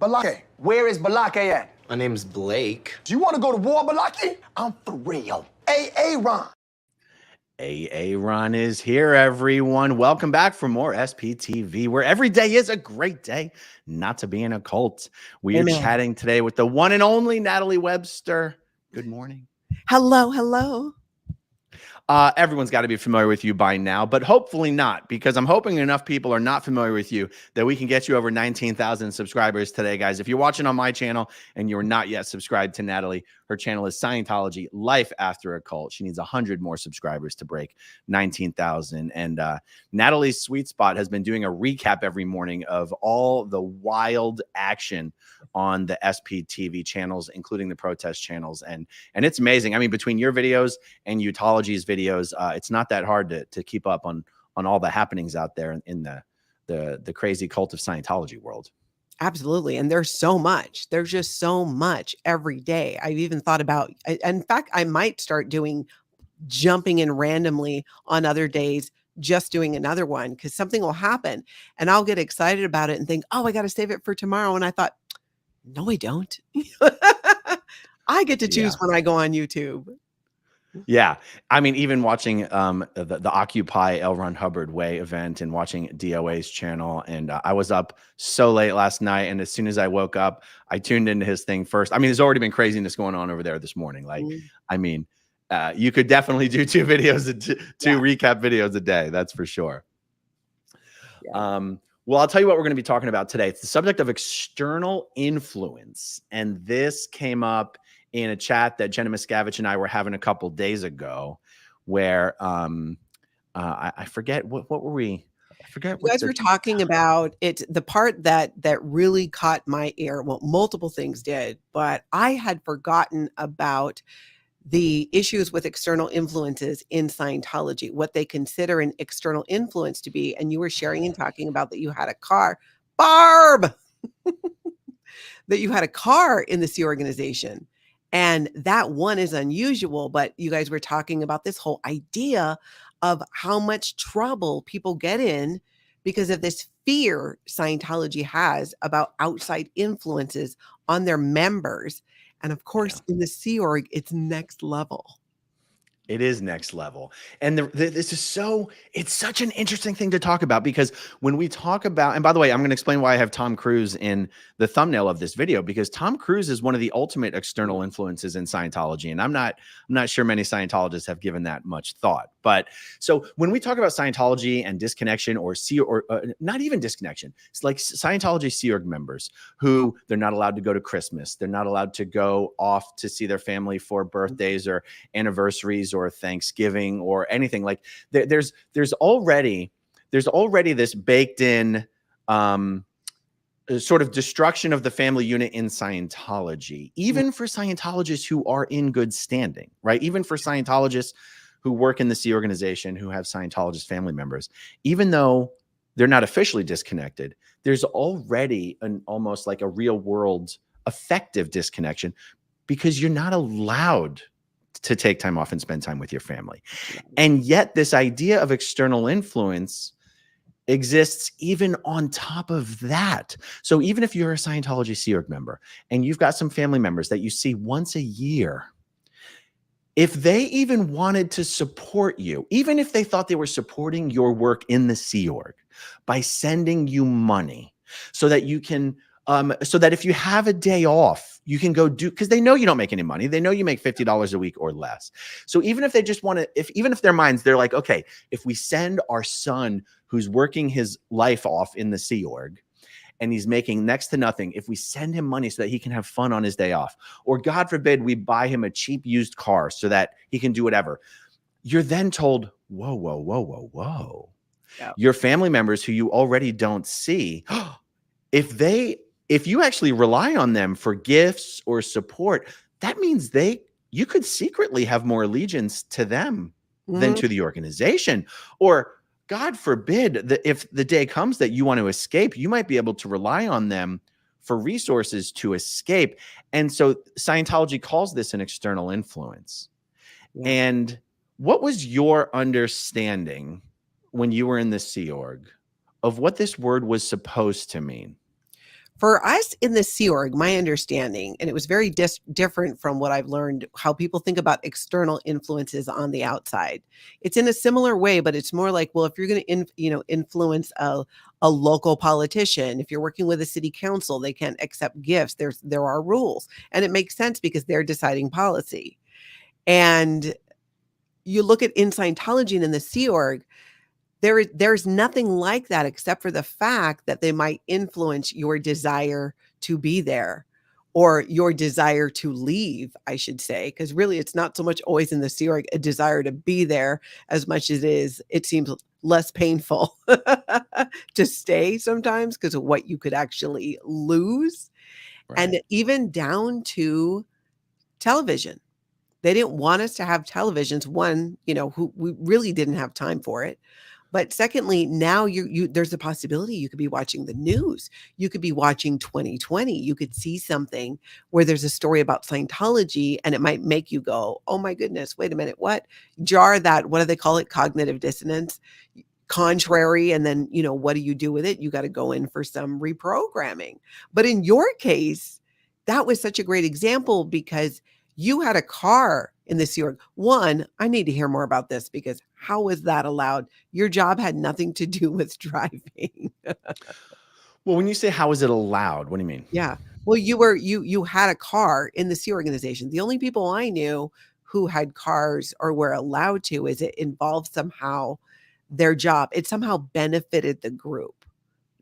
Balake. Where is Balake at? My name's Blake. Do you want to go to war, Balake? I'm for real. Ron. Ron is here, everyone. Welcome back for more SPTV, where every day is a great day not to be in a cult. We are chatting today with the one and only Natalie Webster. Good morning. Hello, hello. Everyone's got to be familiar with you by now, but hopefully not, because I'm hoping enough people are not familiar with you that we can get you over 19,000 subscribers today, guys. If you're watching on my channel and you're not yet subscribed to Natalie, her channel is Scientology Life After a Cult. She needs 100 more subscribers to break 19,000. And Natalie's sweet spot has been doing a recap every morning of all the wild action on the SPTV channels, including the protest channels. And it's amazing. I mean, between your videos and Utology's videos, it's not that hard to keep up on all the happenings out there in the crazy cult of Scientology world. Absolutely. And there's so much. There's just so much every day. I've even thought about, in fact, I might start jumping in randomly on other days, just doing another one, because something will happen and I'll get excited about it and think, oh, I got to save it for tomorrow. And I thought, no, I don't. I get to choose when I go on YouTube. Yeah. I mean, even watching the Occupy L. Ron Hubbard Way event and watching DOA's channel. And I was up so late last night. And as soon as I woke up, I tuned into his thing first. I mean, there's already been craziness going on over there this morning. Like, I mean, you could definitely do two recap videos a day. That's for sure. Yeah. Well, I'll tell you what we're going to be talking about today. It's the subject of external influence. And this came up in a chat that Jenna Miscavige and I were having a couple days ago where I forget what were we? I forget. You guys were talking about it. The part that really caught my ear. Well, multiple things did, but I had forgotten about the issues with external influences in Scientology, what they consider an external influence to be. And you were sharing and talking about that you had a car, Barb, that you had a car in the Sea organization. And that one is unusual, but you guys were talking about this whole idea of how much trouble people get in because of this fear Scientology has about outside influences on their members. And of course, in the Sea Org, it's next level. It is next level. And this is it's such an interesting thing to talk about, because when we talk about, and by the way, I'm going to explain why I have Tom Cruise in the thumbnail of this video, because Tom Cruise is one of the ultimate external influences in Scientology. And I'm not sure many Scientologists have given that much thought. But so when we talk about Scientology and disconnection or not even disconnection, it's like Scientology Sea Org members who they're not allowed to go to Christmas. They're not allowed to go off to see their family for birthdays or anniversaries or Thanksgiving or anything. Like there's already this baked in sort of destruction of the family unit in Scientology, even for Scientologists who are in good standing, right? Even for Scientologists who work in the Sea organization, who have Scientologist family members, even though they're not officially disconnected, there's already almost like a real world effective disconnection, because you're not allowed to take time off and spend time with your family. And yet this idea of external influence exists even on top of that. So even if you're a Scientology Sea Org member and you've got some family members that you see once a year, if they even wanted to support you, even if they thought they were supporting your work in the Sea Org by sending you money so that you can so that if you have a day off, you can go do, because they know you don't make any money. They know you make $50 a week or less. So even if they just want to, even if their minds, they're like, okay, if we send our son who's working his life off in the Sea Org and he's making next to nothing, if we send him money so that he can have fun on his day off, or God forbid, we buy him a cheap used car so that he can do whatever, you're then told, whoa, whoa, whoa, whoa, whoa. Yeah. Your family members who you already don't see, if you actually rely on them for gifts or support, that means you could secretly have more allegiance to them than to the organization. Or God forbid that if the day comes that you want to escape, you might be able to rely on them for resources to escape. And so Scientology calls this an external influence. Yeah. And what was your understanding when you were in the Sea Org of what this word was supposed to mean? For us in the Sea Org, my understanding, and it was very different from what I've learned, how people think about external influences on the outside. It's in a similar way, but it's more like, well, if you're going to, influence a local politician, if you're working with a city council, they can't accept gifts. There are rules, and it makes sense because they're deciding policy. And you look at in Scientology and in the Sea Org, there's nothing like that except for the fact that they might influence your desire to be there or your desire to leave, I should say, because really it's not so much always in the Sea Org a desire to be there as much as it seems less painful to stay sometimes because of what you could actually lose. And Right. even down to television. They didn't want us to have televisions. One, who we really didn't have time for it. But secondly, now there's a possibility you could be watching the news. You could be watching 2020. You could see something where there's a story about Scientology and it might make you go, oh my goodness, wait a minute, what? Jar that, what do they call it? Cognitive dissonance, contrary. And then, what do you do with it? You got to go in for some reprogramming. But in your case, that was such a great example because you had a car in the Sea Org. One, I need to hear more about this because how was that allowed? Your job had nothing to do with driving. Well, when you say how is it allowed, what do you mean? Yeah. Well, you had a car in the Sea organization. The only people I knew who had cars or were allowed to is it involved somehow their job. It somehow benefited the group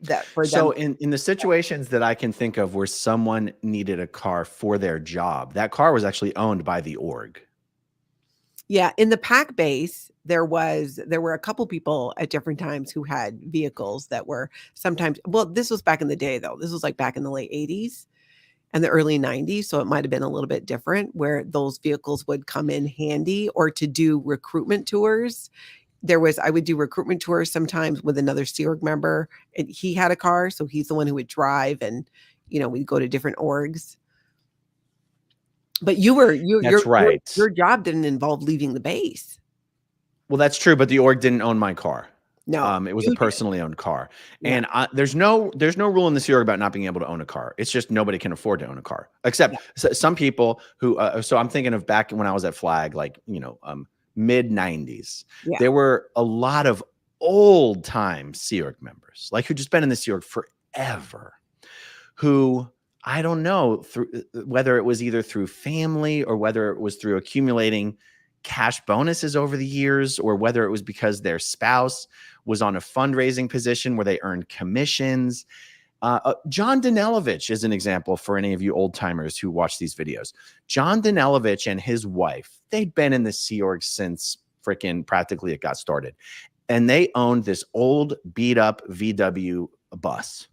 that for them. So in the situations that I can think of where someone needed a car for their job, that car was actually owned by the org. Yeah, in the pack base, there were a couple people at different times who had vehicles that were sometimes, well, this was back in the day though. This was like back in the late 80s and the early 90s, so it might have been a little bit different where those vehicles would come in handy or to do recruitment tours. I would do recruitment tours sometimes with another Sea Org member, and he had a car, so he's the one who would drive and we'd go to different orgs. But That's right. your job didn't involve leaving the base. Well, that's true, but the org didn't own my car. No, It was a you did. personally owned car. Yeah. And there's no rule in the Sea Org about not being able to own a car. It's just nobody can afford to own a car, except some people who. So I'm thinking of back when I was at Flag, like mid 90s. Yeah. There were a lot of old time Sea Org members, like who just been in the Sea Org forever, who I don't know whether it was either through family or whether it was through accumulating cash bonuses over the years, or whether it was because their spouse was on a fundraising position where they earned commissions. John Danielovich is an example for any of you old timers who watch these videos. John Danielovich and his wife, they'd been in the Sea Org since freaking practically it got started. And they owned this old beat up VW bus.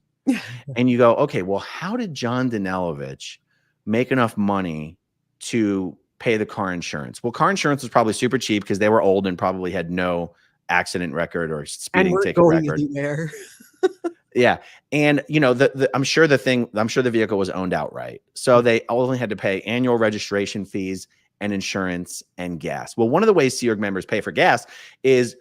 And you go, okay, well, how did John Danielovich make enough money to pay the car insurance? Well, car insurance was probably super cheap because they were old and probably had no accident record or speeding ticket record. Yeah. And I'm sure the vehicle was owned outright. So they only had to pay annual registration fees and insurance and gas. Well, one of the ways Sea Org members pay for gas is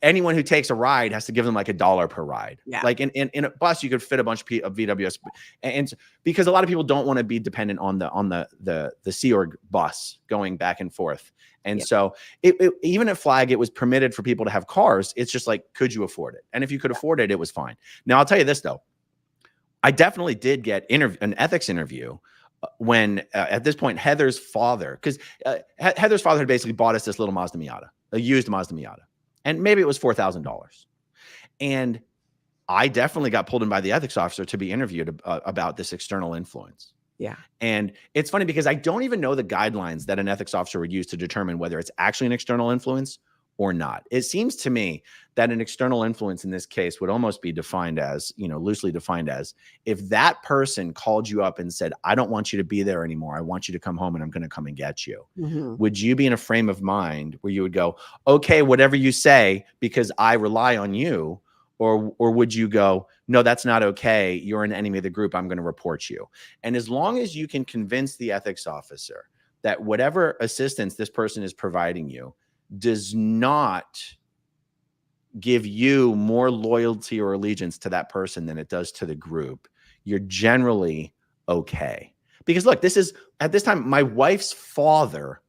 anyone who takes a ride has to give them like $1 per ride. Yeah. Like in a bus, you could fit a bunch of VWS, and because a lot of people don't want to be dependent on the Sea Org bus going back and forth. And so even at Flag, it was permitted for people to have cars. It's just like, could you afford it? And if you could afford it, it was fine. Now, I'll tell you this, though. I definitely did get an ethics interview when at this point, Heather's father, because Heather's father had basically bought us this little Mazda Miata, a used Mazda Miata. And maybe it was $4,000. And I definitely got pulled in by the ethics officer to be interviewed about this external influence. Yeah. And it's funny because I don't even know the guidelines that an ethics officer would use to determine whether it's actually an external influence or not. It seems to me that an external influence in this case would almost be defined as, loosely defined as, if that person called you up and said, I don't want you to be there anymore. I want you to come home and I'm going to come and get you. Mm-hmm. Would you be in a frame of mind where you would go, okay, whatever you say, because I rely on you? Or would you go, no, that's not okay. You're an enemy of the group. I'm going to report you. And as long as you can convince the ethics officer that whatever assistance this person is providing you does not give you more loyalty or allegiance to that person than it does to the group, you're generally okay. Because look, this is at this time, my wife's father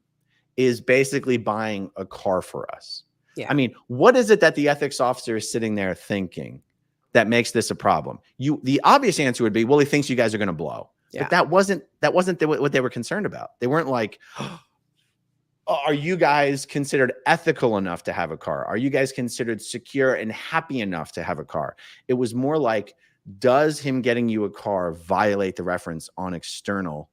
is basically buying a car for us. Yeah. I mean, what is it that the ethics officer is sitting there thinking that makes this a problem? The obvious answer would be, well, he thinks you guys are going to blow. Yeah. But that wasn't what they were concerned about. They weren't like, are you guys considered ethical enough to have a car? Are you guys considered secure and happy enough to have a car? It was more like, does him getting you a car violate the reference on external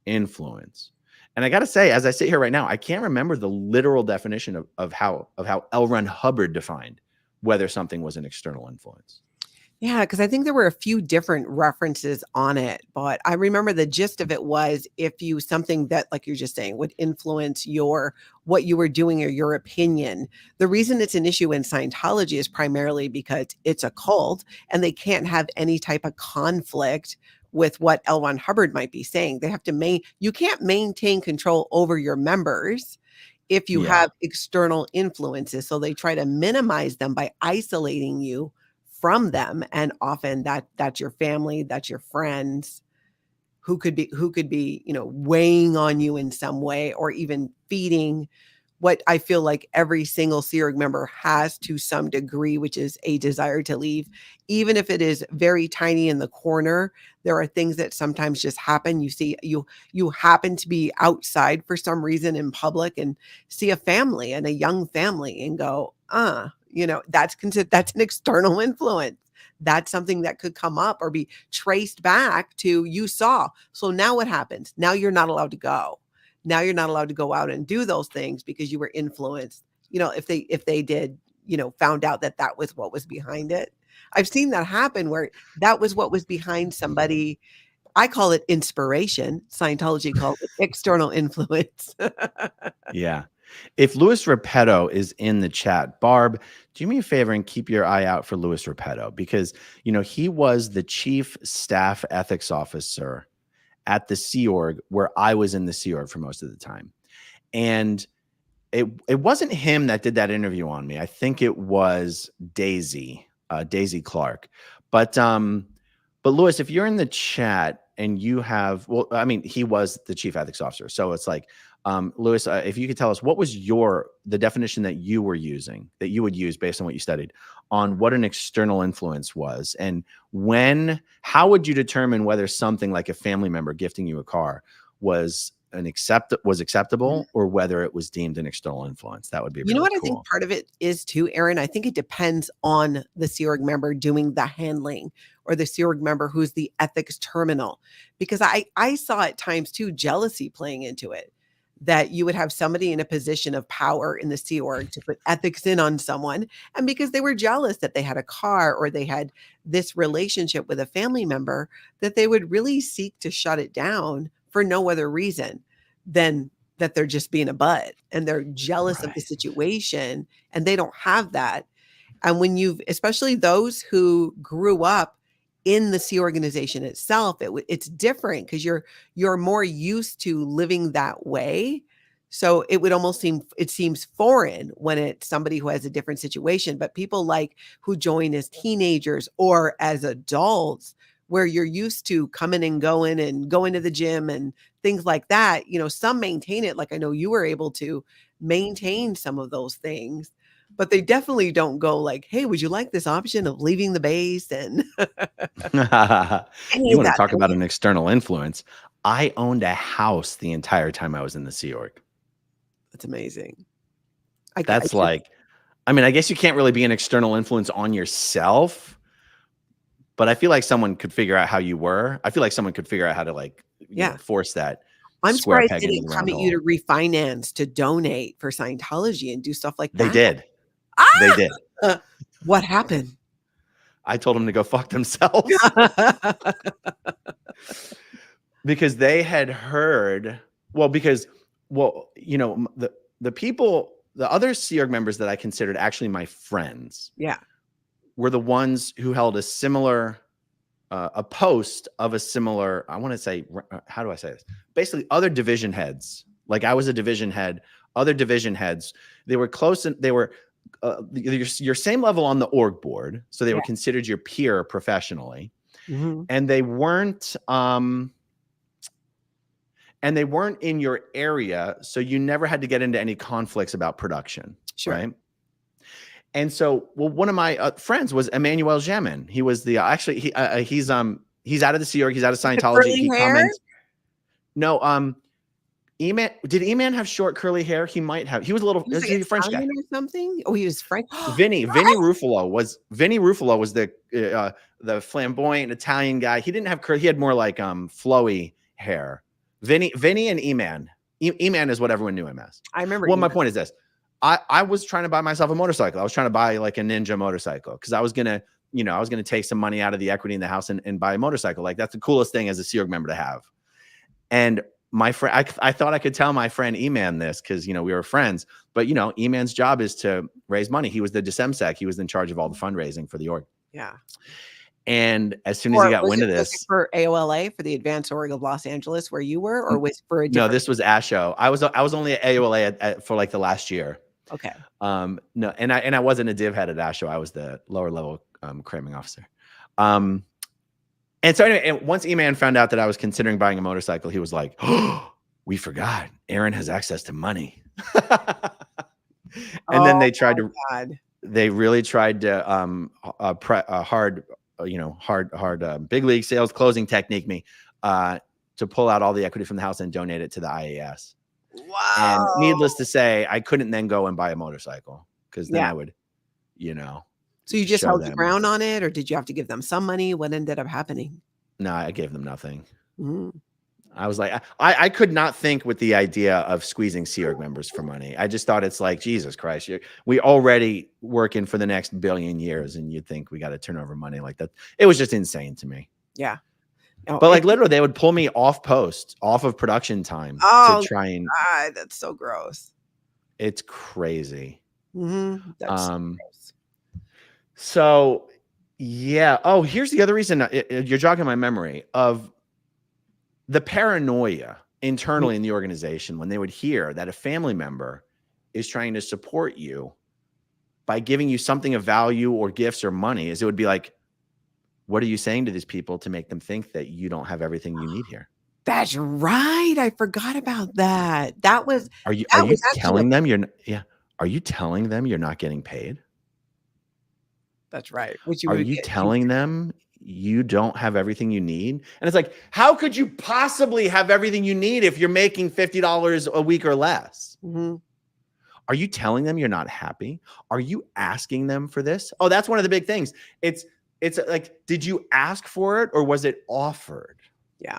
influence? And I got to say, as I sit here right now, I can't remember the literal definition of how L. Ron Hubbard defined whether something was an external influence. Yeah, because I think there were a few different references on it, but I remember the gist of it was if you something that, like you're just saying, would influence what you were doing or your opinion. The reason it's an issue in Scientology is primarily because it's a cult and they can't have any type of conflict with what L. Ron Hubbard might be saying. They have to you can't maintain control over your members if you have external influences. So they try to minimize them by isolating you from them, and often that's your family, that's your friends who could be weighing on you in some way, or even feeding what I feel like every single Sea Org member has to some degree, which is a desire to leave, even if it is very tiny in the corner. There are things that sometimes just happen. You see, you happen to be outside for some reason in public and see a family and a young family and go, that's an external influence. That's something that could come up or be traced back to you saw. So now what happens? Now you're not allowed to go. Now you're not allowed to go out and do those things because you were influenced. If they did, found out that was what was behind it. I've seen that happen where that was what was behind somebody. I call it inspiration. Scientology calls it external influence. Yeah. If Louis Repetto is in the chat, Barb, do me a favor and keep your eye out for Louis Repetto, because, he was the chief staff ethics officer at the Sea Org, where I was in the Sea Org for most of the time. And it wasn't him that did that interview on me. I think it was Daisy Clark. But Louis, if you're in the chat and you have, he was the chief ethics officer. So it's like, Louis, if you could tell us, what was the definition that you were using, that you would use based on what you studied on what an external influence was, and how would you determine whether something like a family member gifting you a car was acceptable, or whether it was deemed an external influence? That would be really what cool. I think part of it is too, Aaron. I think it depends on the Sea Org member doing the handling, or the Sea Org member who's the ethics terminal, because I saw at times too jealousy playing into it. That you would have somebody in a position of power in the Sea Org to put ethics in on someone. And because they were jealous that they had a car or they had this relationship with a family member, that they would really seek to shut it down for no other reason than that they're just being a butt and they're jealous of the situation, and they don't have that. And when especially those who grew up in the Sea organization itself, it's different because you're more used to living that way. So it would almost seems foreign when it's somebody who has a different situation. But people who join as teenagers or as adults, where you're used to coming and going to the gym and things like that, some maintain it. Like I know you were able to maintain some of those things. But they definitely don't go like, hey, would you like this option of leaving the base? And you want to talk about an external influence? I owned a house the entire time I was in the Sea Org. That's amazing. I guess you can't really be an external influence on yourself, but I feel like someone could figure out how you were. I feel like someone could figure out how to force that. I'm surprised they didn't come at you to refinance, to donate for Scientology and do stuff like that. They did. They did. What happened? I told them to go fuck themselves. Because they had heard, the people, the other Sea Org members that I considered actually my friends, were the ones who held a similar, a post of a similar, I want to say, how do I say this? Basically, other division heads. Like I was a division head, other division heads, they were close, and they were your same level on the org board, so they were Yeah. considered your peer professionally, Mhm. and they weren't in your area, so you never had to get into any conflicts about production, Sure. right? And so, well, one of my friends was Emmanuel Jamin. He was the he's out of the Sea Org, he's out of With the Scientology. curly He hair? comments. No, did E-Man have short curly hair? He might have. He was a little. He was like He's a French guy. Italian or something? Oh, he was French? Vinny Ruffalo was the flamboyant Italian guy. He didn't have curly. He had more like flowy hair. Vinny and E-Man. E-Man is what everyone knew him as. I remember. Well, my point is this. I was trying to buy myself a motorcycle. I was trying to buy like a Ninja motorcycle because I was gonna take some money out of the equity in the house and buy a motorcycle. Like that's the coolest thing as a Sea Org member to have. And my friend, I thought I could tell my friend E-Man this because we were friends. But E-Man's job is to raise money. He was the DSEMSEC. He was in charge of all the fundraising for the org. Yeah. And as soon as he got wind of Was it this, for AOLA, for the Advanced Org of Los Angeles, where you were, or was it for a different? No, this was ASHO. I was only at AOLA for like the last year. Okay. No, and I wasn't a div head at ASHO. I was the lower level cramming officer. And so anyway, and once E-Man found out that I was considering buying a motorcycle, he was like, "Oh, we forgot. Aaron has access to money." And then they tried to. God. They really tried to hard big league sales closing technique me to pull out all the equity from the house and donate it to the IAS. Wow. And needless to say, I couldn't then go and buy a motorcycle because then I would, So you just show held the them. ground on it, or did you have to give them some money? What ended up happening? No, I gave them nothing. Mm. I was like, I could not think with the idea of squeezing Sea Org members for money. I just thought it's like, Jesus Christ, we already working for the next billion years, and you'd think we got to turn over money like that. It was just insane to me. Yeah. Oh, But like literally, they would pull me off of production time to try and. God, that's so gross. It's crazy. Mm-hmm. That's so gross. So, yeah. Oh, here's the other reason you're jogging my memory of the paranoia internally in the organization when they would hear that a family member is trying to support you by giving you something of value or gifts or money. Is it would be like, what are you saying to these people to make them think that you don't have everything you need here? That's right. I forgot about that. That was. Are you that was telling them you're? Yeah. Are you telling them you're not getting paid? That's right. Which Are you telling them you don't have everything you need? And it's like, how could you possibly have everything you need if you're making $50 a week or less? Mm-hmm. Are you telling them you're not happy? Are you asking them for this? Oh, that's one of the big things. It's like, did you ask for it or was it offered? Yeah.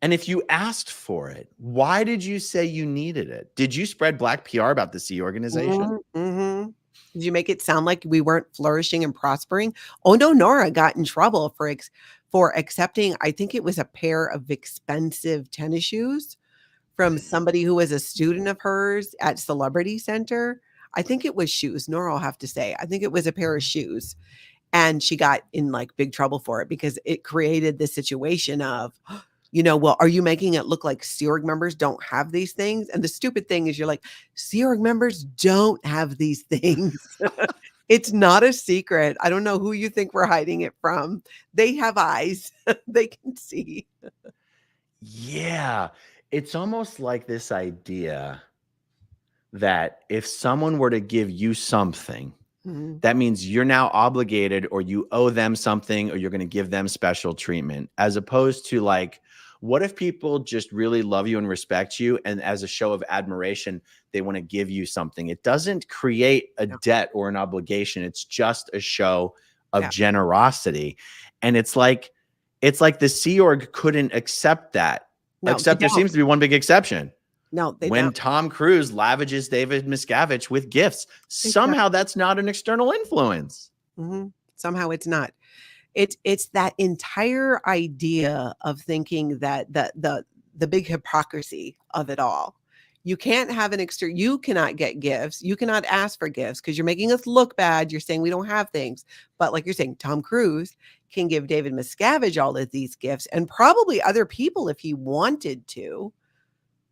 And if you asked for it, why did you say you needed it? Did you spread black PR about the Sea organization? Mm-hmm. Did you make it sound like we weren't flourishing and prospering? Oh no, Nora got in trouble for accepting, I think it was a pair of expensive tennis shoes from somebody who was a student of hers at Celebrity Center. I think it was shoes. Nora will have to say. I think it was a pair of shoes. And she got in like big trouble for it because it created this situation of, well, are you making it look like Sea Org members don't have these things? And the stupid thing is you're like, Sea Org members don't have these things. It's not a secret. I don't know who you think we're hiding it from. They have eyes. They can see. Yeah. It's almost like this idea that if someone were to give you something, that means you're now obligated or you owe them something or you're going to give them special treatment, as opposed to like, what if people just really love you and respect you, and as a show of admiration, they want to give you something? It doesn't create a debt or an obligation. It's just a show of generosity. And it's like the Sea Org couldn't accept that, except there seems to be one big exception. No, they when don't. Tom Cruise lavages David Miscavige with gifts, somehow that's not an external influence. Mm-hmm. Somehow it's not. It's that entire idea of thinking that the big hypocrisy of it all. You can't have you cannot get gifts. You cannot ask for gifts because you're making us look bad. You're saying we don't have things. But like you're saying, Tom Cruise can give David Miscavige all of these gifts and probably other people if he wanted to.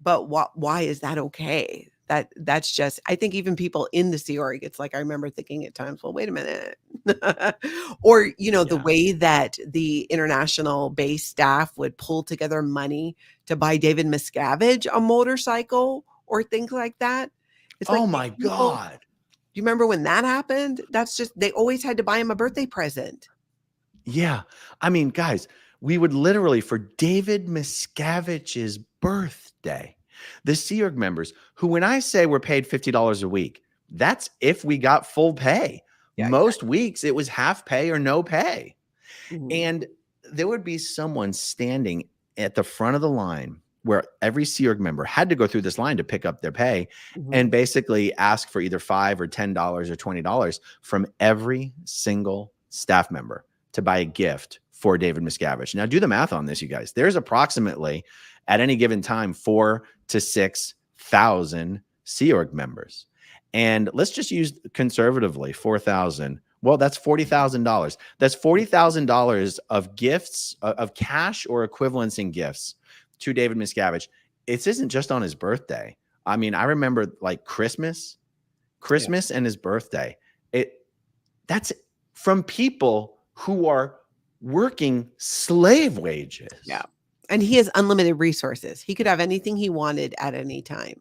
But why is that okay? That's just, I think even people in the Sea Org, it's like I remember thinking at times, well, wait a minute. Or, the Yeah. way that the international base staff would pull together money to buy David Miscavige a motorcycle or things like that. It's like Oh these my people, God. do you remember when that happened? That's just, they always had to buy him a birthday present. Yeah. I mean, guys, we would literally, for David Miscavige's birthday, the Sea Org members, who, when I say we're paid $50 a week, that's if we got full pay. Yeah, Most weeks it was half pay or no pay. Mhm. And there would be someone standing at the front of the line where every Sea Org member had to go through this line to pick up their pay Mhm. and basically ask for either $5 or $10 or $20 from every single staff member to buy a gift for David Miscavige. Now, do the math on this, you guys. There's approximately, at any given time, 4,000 to 6,000 Sea Org members. And let's just use conservatively 4,000. Well, that's $40,000. That's $40,000 of gifts, of cash or equivalents in gifts to David Miscavige. It isn't just on his birthday. I mean, I remember like Christmas and his birthday. That's from people who are working slave wages. Yeah. And he has unlimited resources. He could have anything he wanted at any time.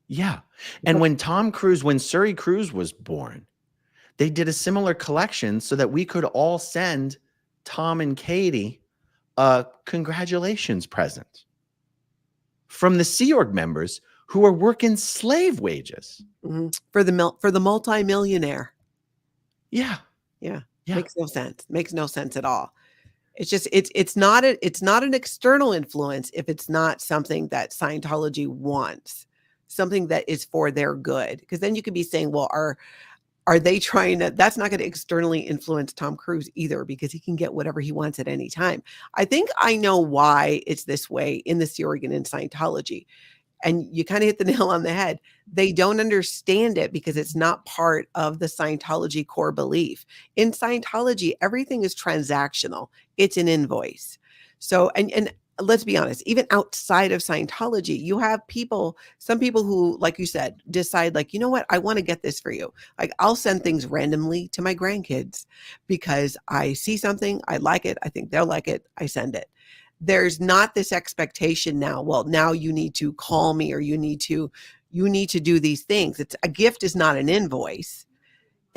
Yeah. And But- when Surrey Cruise was born, they did a similar collection so that we could all send Tom and Katie a congratulations present from the Sea Org members who are working slave wages. Mhm. For the multimillionaire. Yeah. Yeah. Yeah. Makes no sense. Makes no sense at all. It's just it's not an external influence if it's not something that Scientology wants, something that is for their good. Because then you could be saying, well, are they trying to, that's not going to externally influence Tom Cruise either, because he can get whatever he wants at any time. I think I know why it's this way in the Sea Org and in Scientology. And you kind of hit the nail on the head. They don't understand it because it's not part of the Scientology core belief. In Scientology, everything is transactional. It's an invoice. So, and let's be honest, even outside of Scientology, you have some people who, like you said, decide like, you know what, I want to get this for you. Like I'll send things randomly to my grandkids because I see something, I like it, I think they'll like it, I send it. There's not this expectation now, well, now you need to call me or you need to do these things. It's a gift is not an invoice.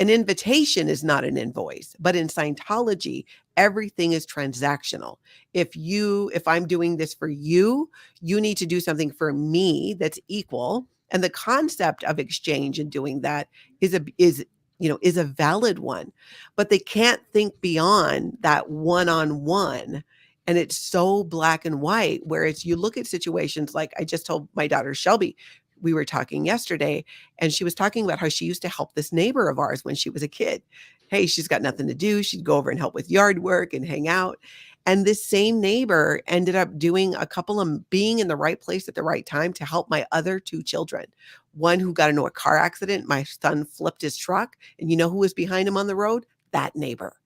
An invitation is not an invoice, but in Scientology, everything is transactional. If I'm doing this for you, you need to do something for me that's equal. And the concept of exchange and doing that is a valid one, but they can't think beyond that one-on-one. And it's so black and white, whereas you look at situations like I just told my daughter Shelby, we were talking yesterday, and she was talking about how she used to help this neighbor of ours when she was a kid. Hey, she's got nothing to do. She'd go over and help with yard work and hang out. And this same neighbor ended up being in the right place at the right time to help my other two children. One who got into a car accident. My son flipped his truck. And you know who was behind him on the road? That neighbor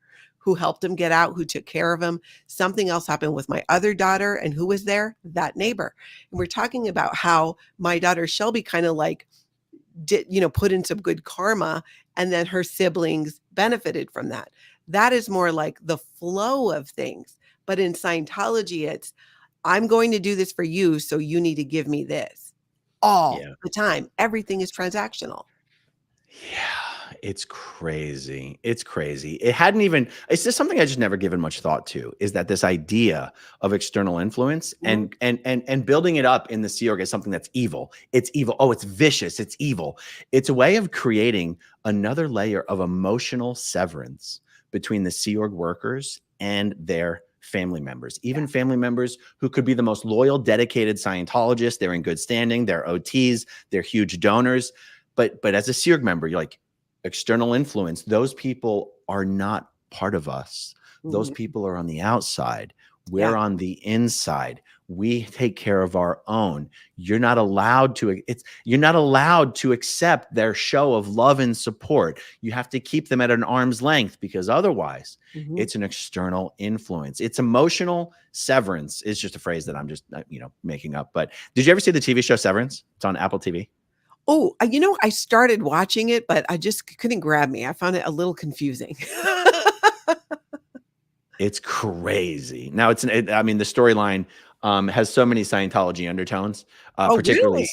who helped him get out, who took care of him. Something else happened with my other daughter, and who was there? That neighbor. And we're talking about how my daughter Shelby kind of like put in some good karma, and then her siblings benefited from that. That is more like the flow of things. But in Scientology, it's I'm going to do this for you, so you need to give me this all the time. Everything is transactional. Yeah, it's crazy. It's crazy. It's just something I just never given much thought to, is that this idea of external influence and building it up in the Sea Org as something that's evil. It's evil. Oh, it's vicious. It's evil. It's a way of creating another layer of emotional severance between the Sea Org workers and their family members, even family members who could be the most loyal, dedicated Scientologists. They're in good standing. They're OTs. They're huge donors. But as a Sea Org member, you're like, external influence, those people are not part of us. Those people are on the outside. We're on the inside. We take care of our own. You're not allowed to accept their show of love and support. You have to keep them at an arm's length, because otherwise it's an external influence. It's emotional severance is just a phrase that I'm just making up. But did you ever see the TV show Severance? It's on Apple TV. Oh, I started watching it, but I just couldn't grab me. I found it a little confusing. It's crazy. Now I mean, the storyline has so many Scientology undertones, Oh, really?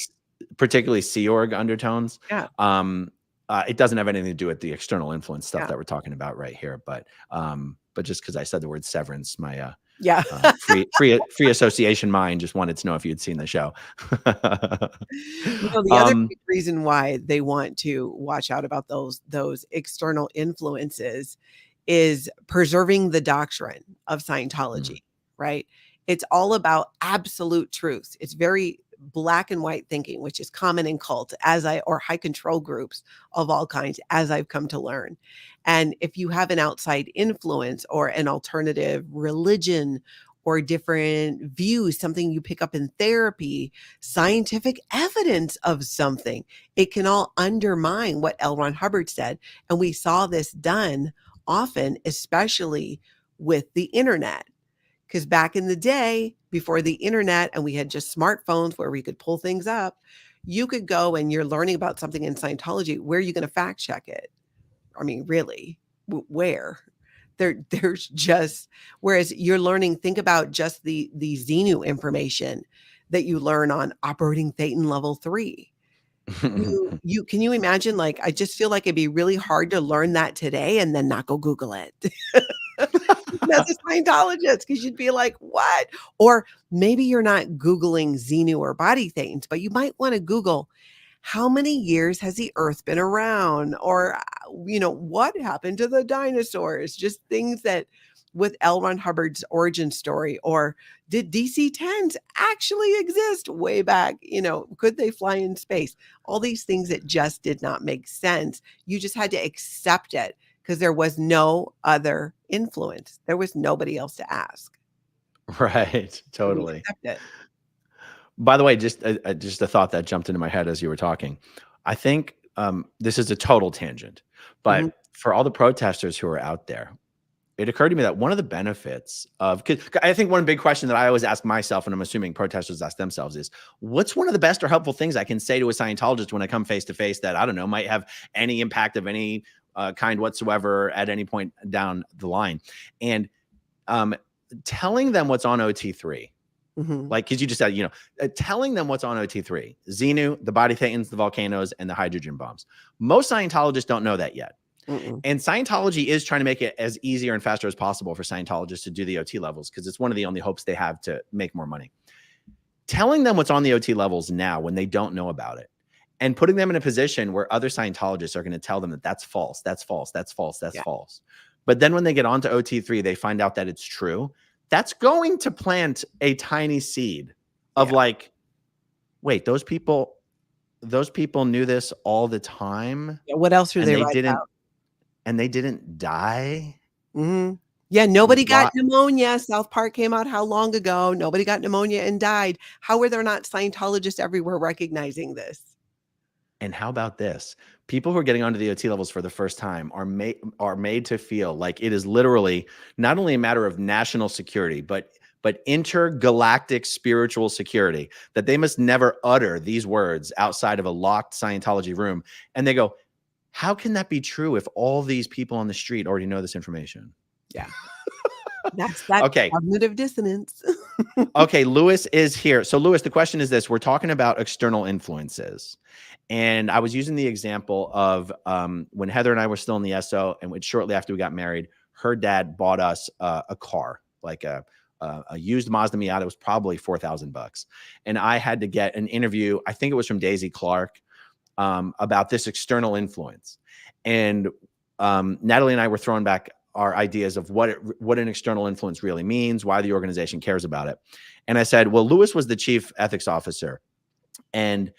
particularly Sea Org undertones. Yeah, It doesn't have anything to do with the external influence stuff yeah, that we're talking about right here, but just because I said the word severance, my yeah. free association mind just wanted to know if you'd seen the show. The other um, big reason why they want to watch out about those external influences is preserving the doctrine of mm, Scientology, right? It's all about absolute truth. It's very black and white thinking, which is common in cult or high control groups of all kinds, as I've come to learn. And if you have an outside influence or an alternative religion or different views, something you pick up in therapy, scientific evidence of something, it can all undermine what L. Ron Hubbard said. And we saw this done often, especially with the internet. Because back in the day, before the internet, and we had just smartphones where we could pull things up, you could go and you're learning about something in Scientology. Where are you going to fact check it? I mean, really, where? There's just, whereas you're learning, think about just the Xenu information that you learn on operating Thetan level 3. You can you imagine, like, I just feel like it'd be really hard to learn that today and then not go Google it. As a Scientologist, because you'd be like, "What?" Or maybe you're not Googling Xenu or body Thetans, but you might wanna Google, "How many years has the Earth been around?" Or, "What happened to the dinosaurs?" Just things that with L. Ron Hubbard's origin story, or did DC-10s actually exist way back? Could they fly in space? All these things that just did not make sense. You just had to accept it because there was no other influence. There was nobody else to ask. right, So we totally. accept it. By the way, just a thought that jumped into my head as you were talking. I think this is a total tangent, Mhm, but for all the protesters who are out there, it occurred to me that one of the benefits of, 'cause I think one big question that I always ask myself, and I'm assuming protesters ask themselves, is what's one of the best or helpful things I can say to a Scientologist when I come face to face that I don't know might have any impact of any kind whatsoever at any point down the line, and um, telling them what's on OT3. mhm, Like, because you just said, telling them what's on OT3, Xenu, the body thetans, the volcanoes, and the hydrogen bombs. Most Scientologists don't know that yet. mm-mm. And Scientology is trying to make it as easier and faster as possible for Scientologists to do the OT levels because it's one of the only hopes they have to make more money. Telling them what's on the OT levels now when they don't know about it and putting them in a position where other Scientologists are going to tell them that that's false, that's false, that's false, that's Yeah, false. But then when they get onto OT3, they find out that it's true. That's going to plant a tiny seed of yeah. like, wait, those people knew this all the time Yeah, what else are and they they right didn't about? and they didn't die. Mhm. Yeah, nobody got Why? pneumonia. South Park came out how long ago? Nobody got pneumonia and died. How were there not Scientologists everywhere recognizing this? And how about this? People who are getting onto the OT levels for the first time are made to feel like it is literally not only a matter of national security, but intergalactic spiritual security, that they must never utter these words outside of a locked Scientology room. And they go, how can that be true if all these people on the street already know this information? Yeah, that's that Okay. cognitive dissonance. Okay, Lewis is here. So, Lewis, the question is this: we're talking about external influences, and I was using the example of when Heather and I were still in the SO, and shortly after we got married, her dad bought us a car, like a used Mazda Miata. It was probably $4,000, and I had to get an interview. I think it was from Daisy Clark about this external influence, and Natalie and I were throwing back our ideas of what an external influence really means, why the organization cares about it. And I said, well, Lewis was the chief ethics officer. And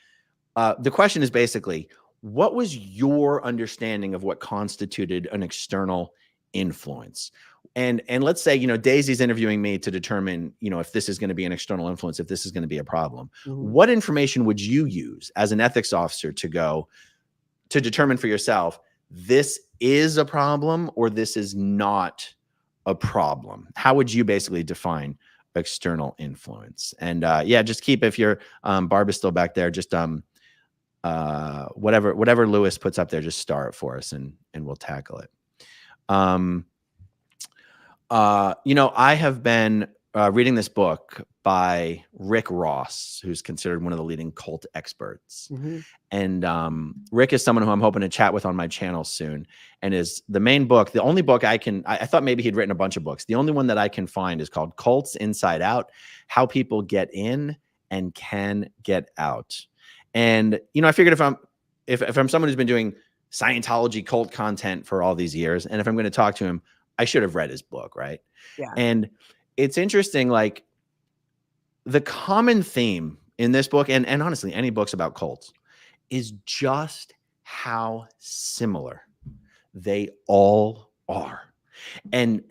the question is basically, what was your understanding of what constituted an external influence? And let's say, Daisy's interviewing me to determine, if this is going to be an external influence, if this is going to be a problem. Mhm. What information would you use as an ethics officer to determine for yourself, this is a problem or this is not a problem? How would you basically define external influence? And yeah, just keep, if your Barb is still back there, just whatever Lewis puts up there, just star it for us and we'll tackle it. I have been reading this book by Rick Ross, who's considered one of the leading cult experts. Mm-hmm. And Rick is someone who I'm hoping to chat with on my channel soon. And is the main book, the only book I thought maybe he'd written a bunch of books. The only one that I can find is called Cults Inside Out: How People Get In and Can Get Out. And, I figured if I'm someone who's been doing Scientology cult content for all these years, and if I'm going to talk to him, I should have read his book, right? Yeah. And it's interesting, like the common theme in this book, and honestly, any books about cults, is just how similar they all are. And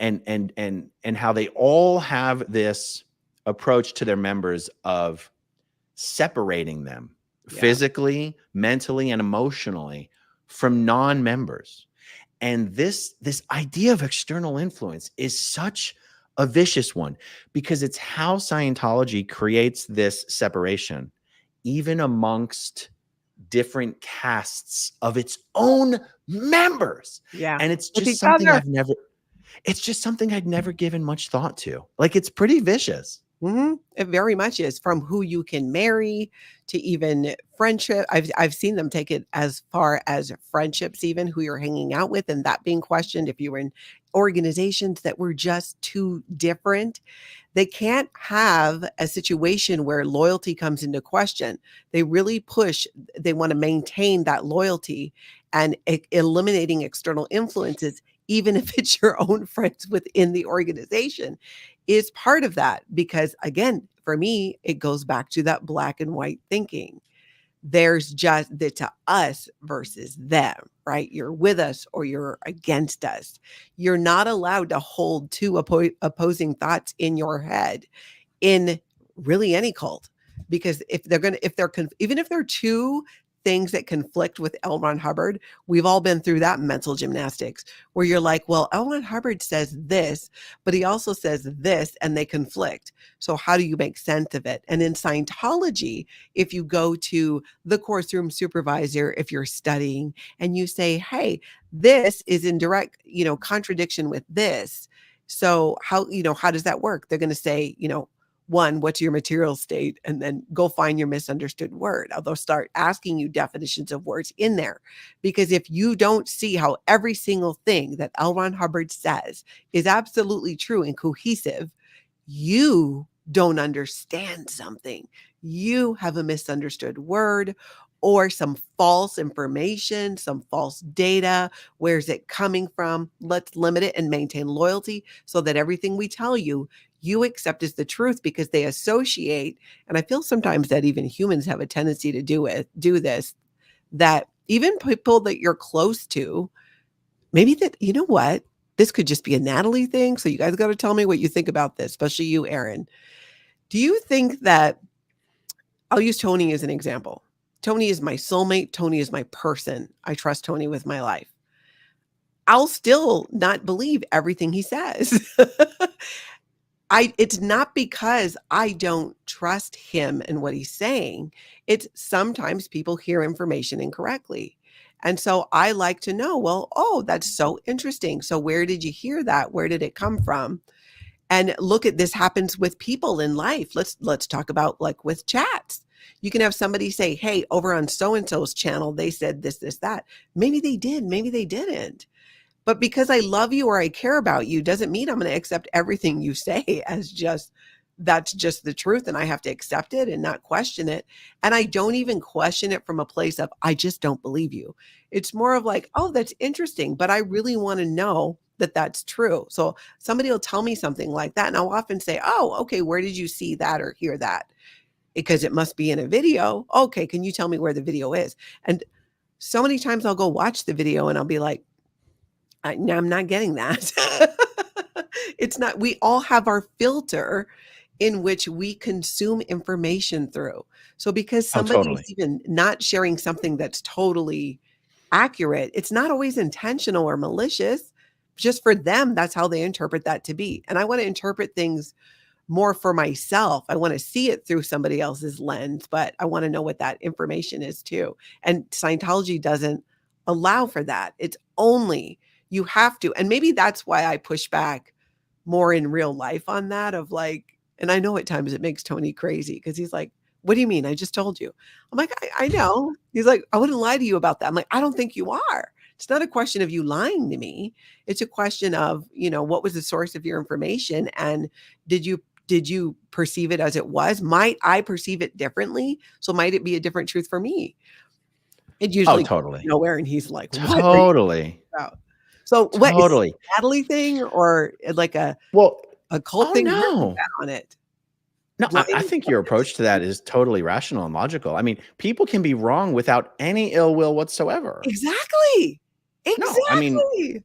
how they all have this approach to their members of separating them physically, mentally, and emotionally from non-members. And this idea of external influence is such a vicious one, because it's how Scientology creates this separation, even amongst different castes of its own members. Yeah. And it's just something I'd never given much thought to. Like, it's pretty vicious. Mm-hmm. It very much is, from who you can marry to even friendship. I've seen them take it as far as friendships, even who you're hanging out with, and that being questioned. If you were in organizations that were just too different, they can't have a situation where loyalty comes into question. They really push, they want to maintain that loyalty and eliminating external influences, even if it's your own friends within the organization, is part of that. Because again, for me, it goes back to that black and white thinking. There's just the to us versus them, right? You're with us or you're against us. You're not allowed to hold two opposing thoughts in your head in really any cult, because even if they're two things that conflict with L. Ron Hubbard, we've all been through that mental gymnastics where you're like, well, L. Ron Hubbard says this, but he also says this, and they conflict. So how do you make sense of it? And in Scientology, if you go to the course room supervisor, if you're studying and you say, hey, this is in direct, contradiction with this. So how does that work? They're going to say, one, what's your material state? And then go find your misunderstood word. They'll start asking you definitions of words in there. Because if you don't see how every single thing that L. Ron Hubbard says is absolutely true and cohesive, you don't understand something. You have a misunderstood word or some false information, some false data. Where's it coming from? Let's limit it and maintain loyalty so that everything we tell you accept as the truth, because they associate. And I feel sometimes that even humans have a tendency to do this, that even people that you're close to, maybe that, what, this could just be a Natalie thing. So you guys got to tell me what you think about this, especially you, Aaron. Do you think that, I'll use Tony as an example. Tony is my soulmate. Tony is my person. I trust Tony with my life. I'll still not believe everything he says. It's not because I don't trust him and what he's saying. It's sometimes people hear information incorrectly. And so I like to know, well, oh, that's so interesting. So where did you hear that? Where did it come from? And look at this happens with people in life. Let's talk about, like, with chats. You can have somebody say, hey, over on so-and-so's channel, they said this, that. Maybe they did, maybe they didn't. But because I love you or I care about you doesn't mean I'm going to accept everything you say as that's just the truth, and I have to accept it and not question it. And I don't even question it from a place of, I just don't believe you. It's more of like, oh, that's interesting, but I really want to know that that's true. So somebody will tell me something like that, and I'll often say, oh, okay, where did you see that or hear that? Because it must be in a video. Okay, can you tell me where the video is? And so many times I'll go watch the video and I'll be like, no, I'm not getting that. It's not, we all have our filter in which we consume information through. So because somebody's even not sharing something that's totally accurate, it's not always intentional or malicious. Just for them, that's how they interpret that to be. And I want to interpret things more for myself. I want to see it through somebody else's lens, but I want to know what that information is too. And Scientology doesn't allow for that. It's only you have to. And maybe that's why I push back more in real life on that of like, and I know at times it makes Tony crazy because he's like, what do you mean? I just told you. I'm like, I know. He's like, I wouldn't lie to you about that. I'm like, I don't think you are. It's not a question of you lying to me. It's a question of, what was the source of your information? And did you perceive it as it was? Might I perceive it differently? So might it be a different truth for me? It usually goes totally. nowhere. And he's like, what are you Totally. about? So what is Totally. it a Natalie thing or like a cult thing? Where is that on it? No, I think your approach to that is totally rational and logical. I mean, people can be wrong without any ill will whatsoever. Exactly. No, I mean,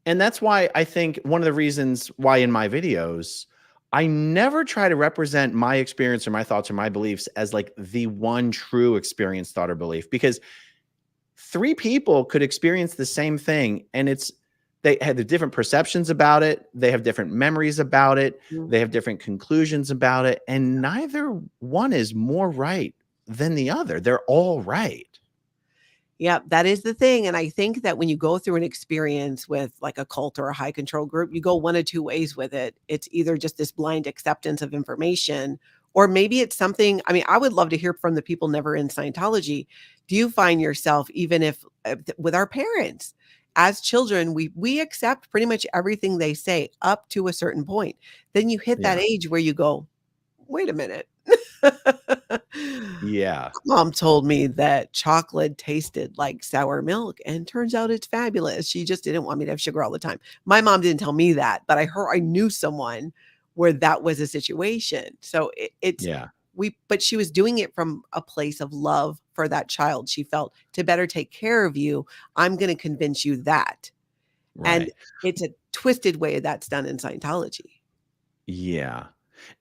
and that's why I think one of the reasons why in my videos, I never try to represent my experience or my thoughts or my beliefs as like the one true experience, thought, or belief, because 3 people could experience the same thing and they have the different perceptions about it. They have different memories about it. They have different conclusions about it. And neither one is more right than the other. They're all right. Yeah, that is the thing. And I think that when you go through an experience with like a cult or a high control group, you go one of 2 ways with it. It's either just this blind acceptance of information, or maybe it's something. I mean, I would love to hear from the people never in Scientology. Do you find yourself, even if with our parents, as children, we accept pretty much everything they say up to a certain point. Then you hit that age where you go, wait a minute. Yeah. Mom told me that chocolate tasted like sour milk, and turns out it's fabulous. She just didn't want me to have sugar all the time. My mom didn't tell me that, but I knew someone where that was a situation. So but she was doing it from a place of love for that child. She felt, to better take care of you, I'm going to convince you that. Right. And it's a twisted way that's done in Scientology. Yeah.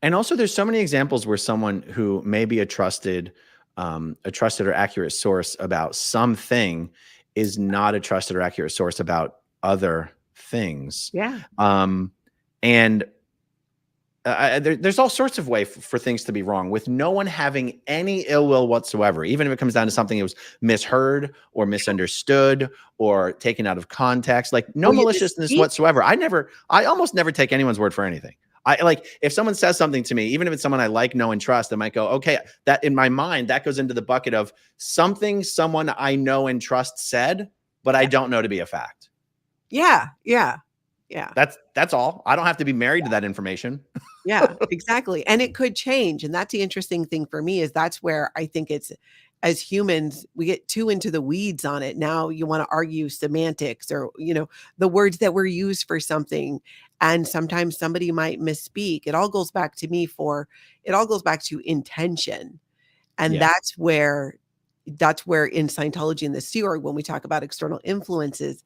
And also there's so many examples where someone who may be a trusted or accurate source about something is not a trusted or accurate source about other things. Yeah. And there's all sorts of ways for things to be wrong with no one having any ill will whatsoever, even if it comes down to something that was misheard or misunderstood or taken out of context, like no maliciousness whatsoever. I almost never take anyone's word for anything. I like, if someone says something to me, even if it's someone I like, know, and trust, I might go, okay, that in my mind, that goes into the bucket of something someone I know and trust said, but I don't know to be a fact. Yeah. Yeah. Yeah. That's all. I don't have to be married to that information. Yeah, exactly. And it could change. And that's the interesting thing for me, is that's where I think it's, as humans, we get too into the weeds on it. Now you want to argue semantics or, the words that were used for something. And sometimes somebody might misspeak. It all goes back to intention. And that's where in Scientology and the Sea Org, when we talk about external influences,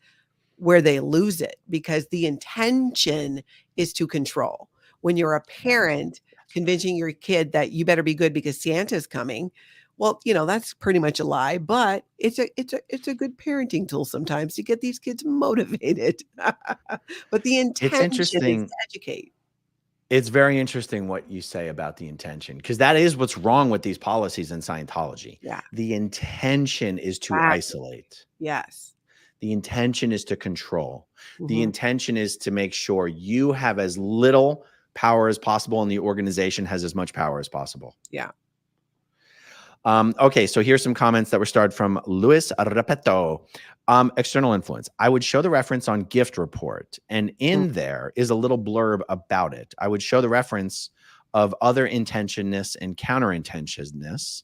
where they lose it, because the intention is to control. When you're a parent convincing your kid that you better be good because Santa's coming, well, that's pretty much a lie, but it's a good parenting tool sometimes to get these kids motivated. But the intention is to educate. It's very interesting what you say about the intention, because that is what's wrong with these policies in Scientology. Yeah. The intention is to isolate. Yes. The intention is to control. The intention is to make sure you have as little power as possible and the organization has as much power as possible. Yeah. Okay, so here's some comments that were started from Luis Repeto. External influence. I would show the reference on Gift Report, and in there is a little blurb about it. I would show the reference of other intentionness and counter-intentionness.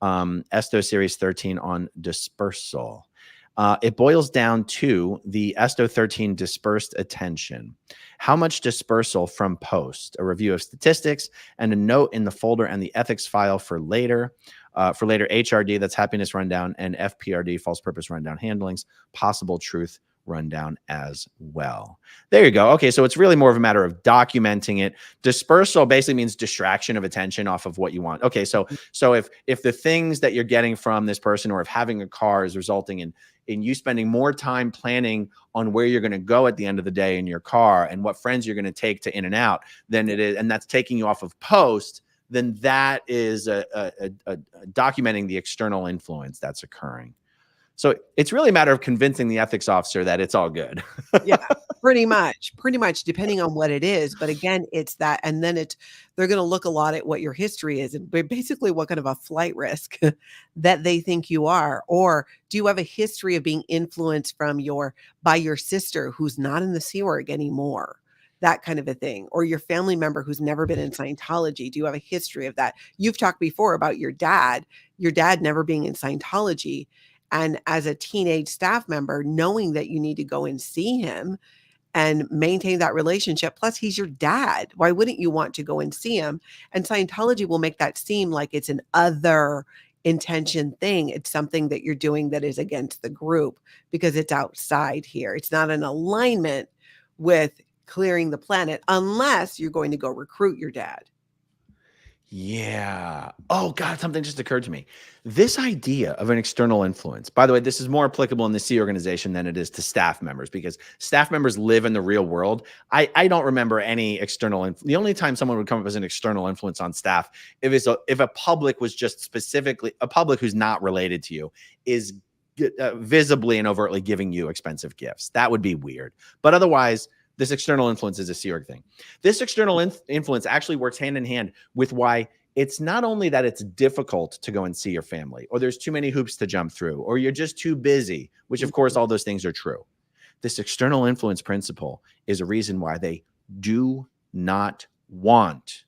Esto Series 13 on dispersal. It boils down to the Esto 13 dispersed attention. How much dispersal from post, a review of statistics, and a note in the folder and the ethics file for later HRD, that's happiness rundown, and FPRD, false purpose rundown handlings, possible truth rundown as well. There you go. Okay, so it's really more of a matter of documenting it. Dispersal basically means distraction of attention off of what you want. Okay, so if the things that you're getting from this person, or if having a car is resulting in you spending more time planning on where you're going to go at the end of the day in your car and what friends you're going to take to in and out than it is, and that's taking you off of post, then that is documenting the external influence that's occurring. So it's really a matter of convincing the ethics officer that it's all good. Yeah, pretty much, depending on what it is. But again, it's that, and then they're going to look a lot at what your history is, and basically what kind of a flight risk that they think you are, or do you have a history of being influenced by your sister who's not in the Sea Org anymore? That kind of a thing, or your family member who's never been in Scientology. Do you have a history of that? You've talked before about your dad never being in Scientology. And as a teenage staff member, knowing that you need to go and see him and maintain that relationship, plus he's your dad, why wouldn't you want to go and see him? And Scientology will make that seem like it's an other intention thing. It's something that you're doing that is against the group because it's outside here. It's not in alignment with clearing the planet unless you're going to go recruit your dad. Yeah. Oh, God, something just occurred to me. This idea of an external influence, by the way, this is more applicable in the Sea organization than it is to staff members because staff members live in the real world. I don't remember any external. The only time someone would come up as an external influence on staff if a public was just specifically a public who's not related to you is visibly and overtly giving you expensive gifts. That would be weird. But otherwise, this external influence is a Sea Org thing. This external influence actually works hand in hand with why it's not only that it's difficult to go and see your family, or there's too many hoops to jump through, or you're just too busy, which of course all those things are true. This external influence principle is a reason why they do not want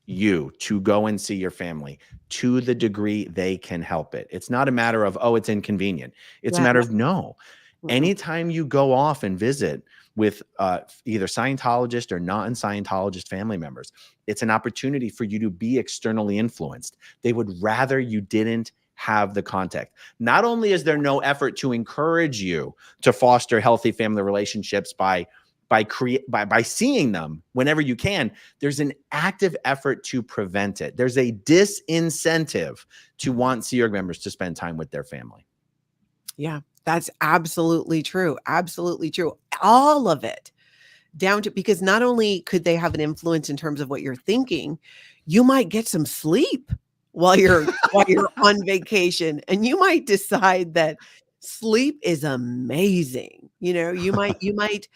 you to go and see your family to the degree they can help it. It's not a matter of, oh, it's inconvenient. It's a matter of no. Anytime you go off and visit with either Scientologist or non-Scientologist family members, it's an opportunity for you to be externally influenced. They would rather you didn't have the contact. Not only is there no effort to encourage you to foster healthy family relationships by seeing them whenever you can, there's an active effort to prevent it. There's a disincentive to want Sea Org members to spend time with their family. Yeah. That's absolutely true. Absolutely true. All of it down to, because not only could they have an influence in terms of what you're thinking, you might get some sleep while you're on vacation, and you might decide that sleep is amazing. You might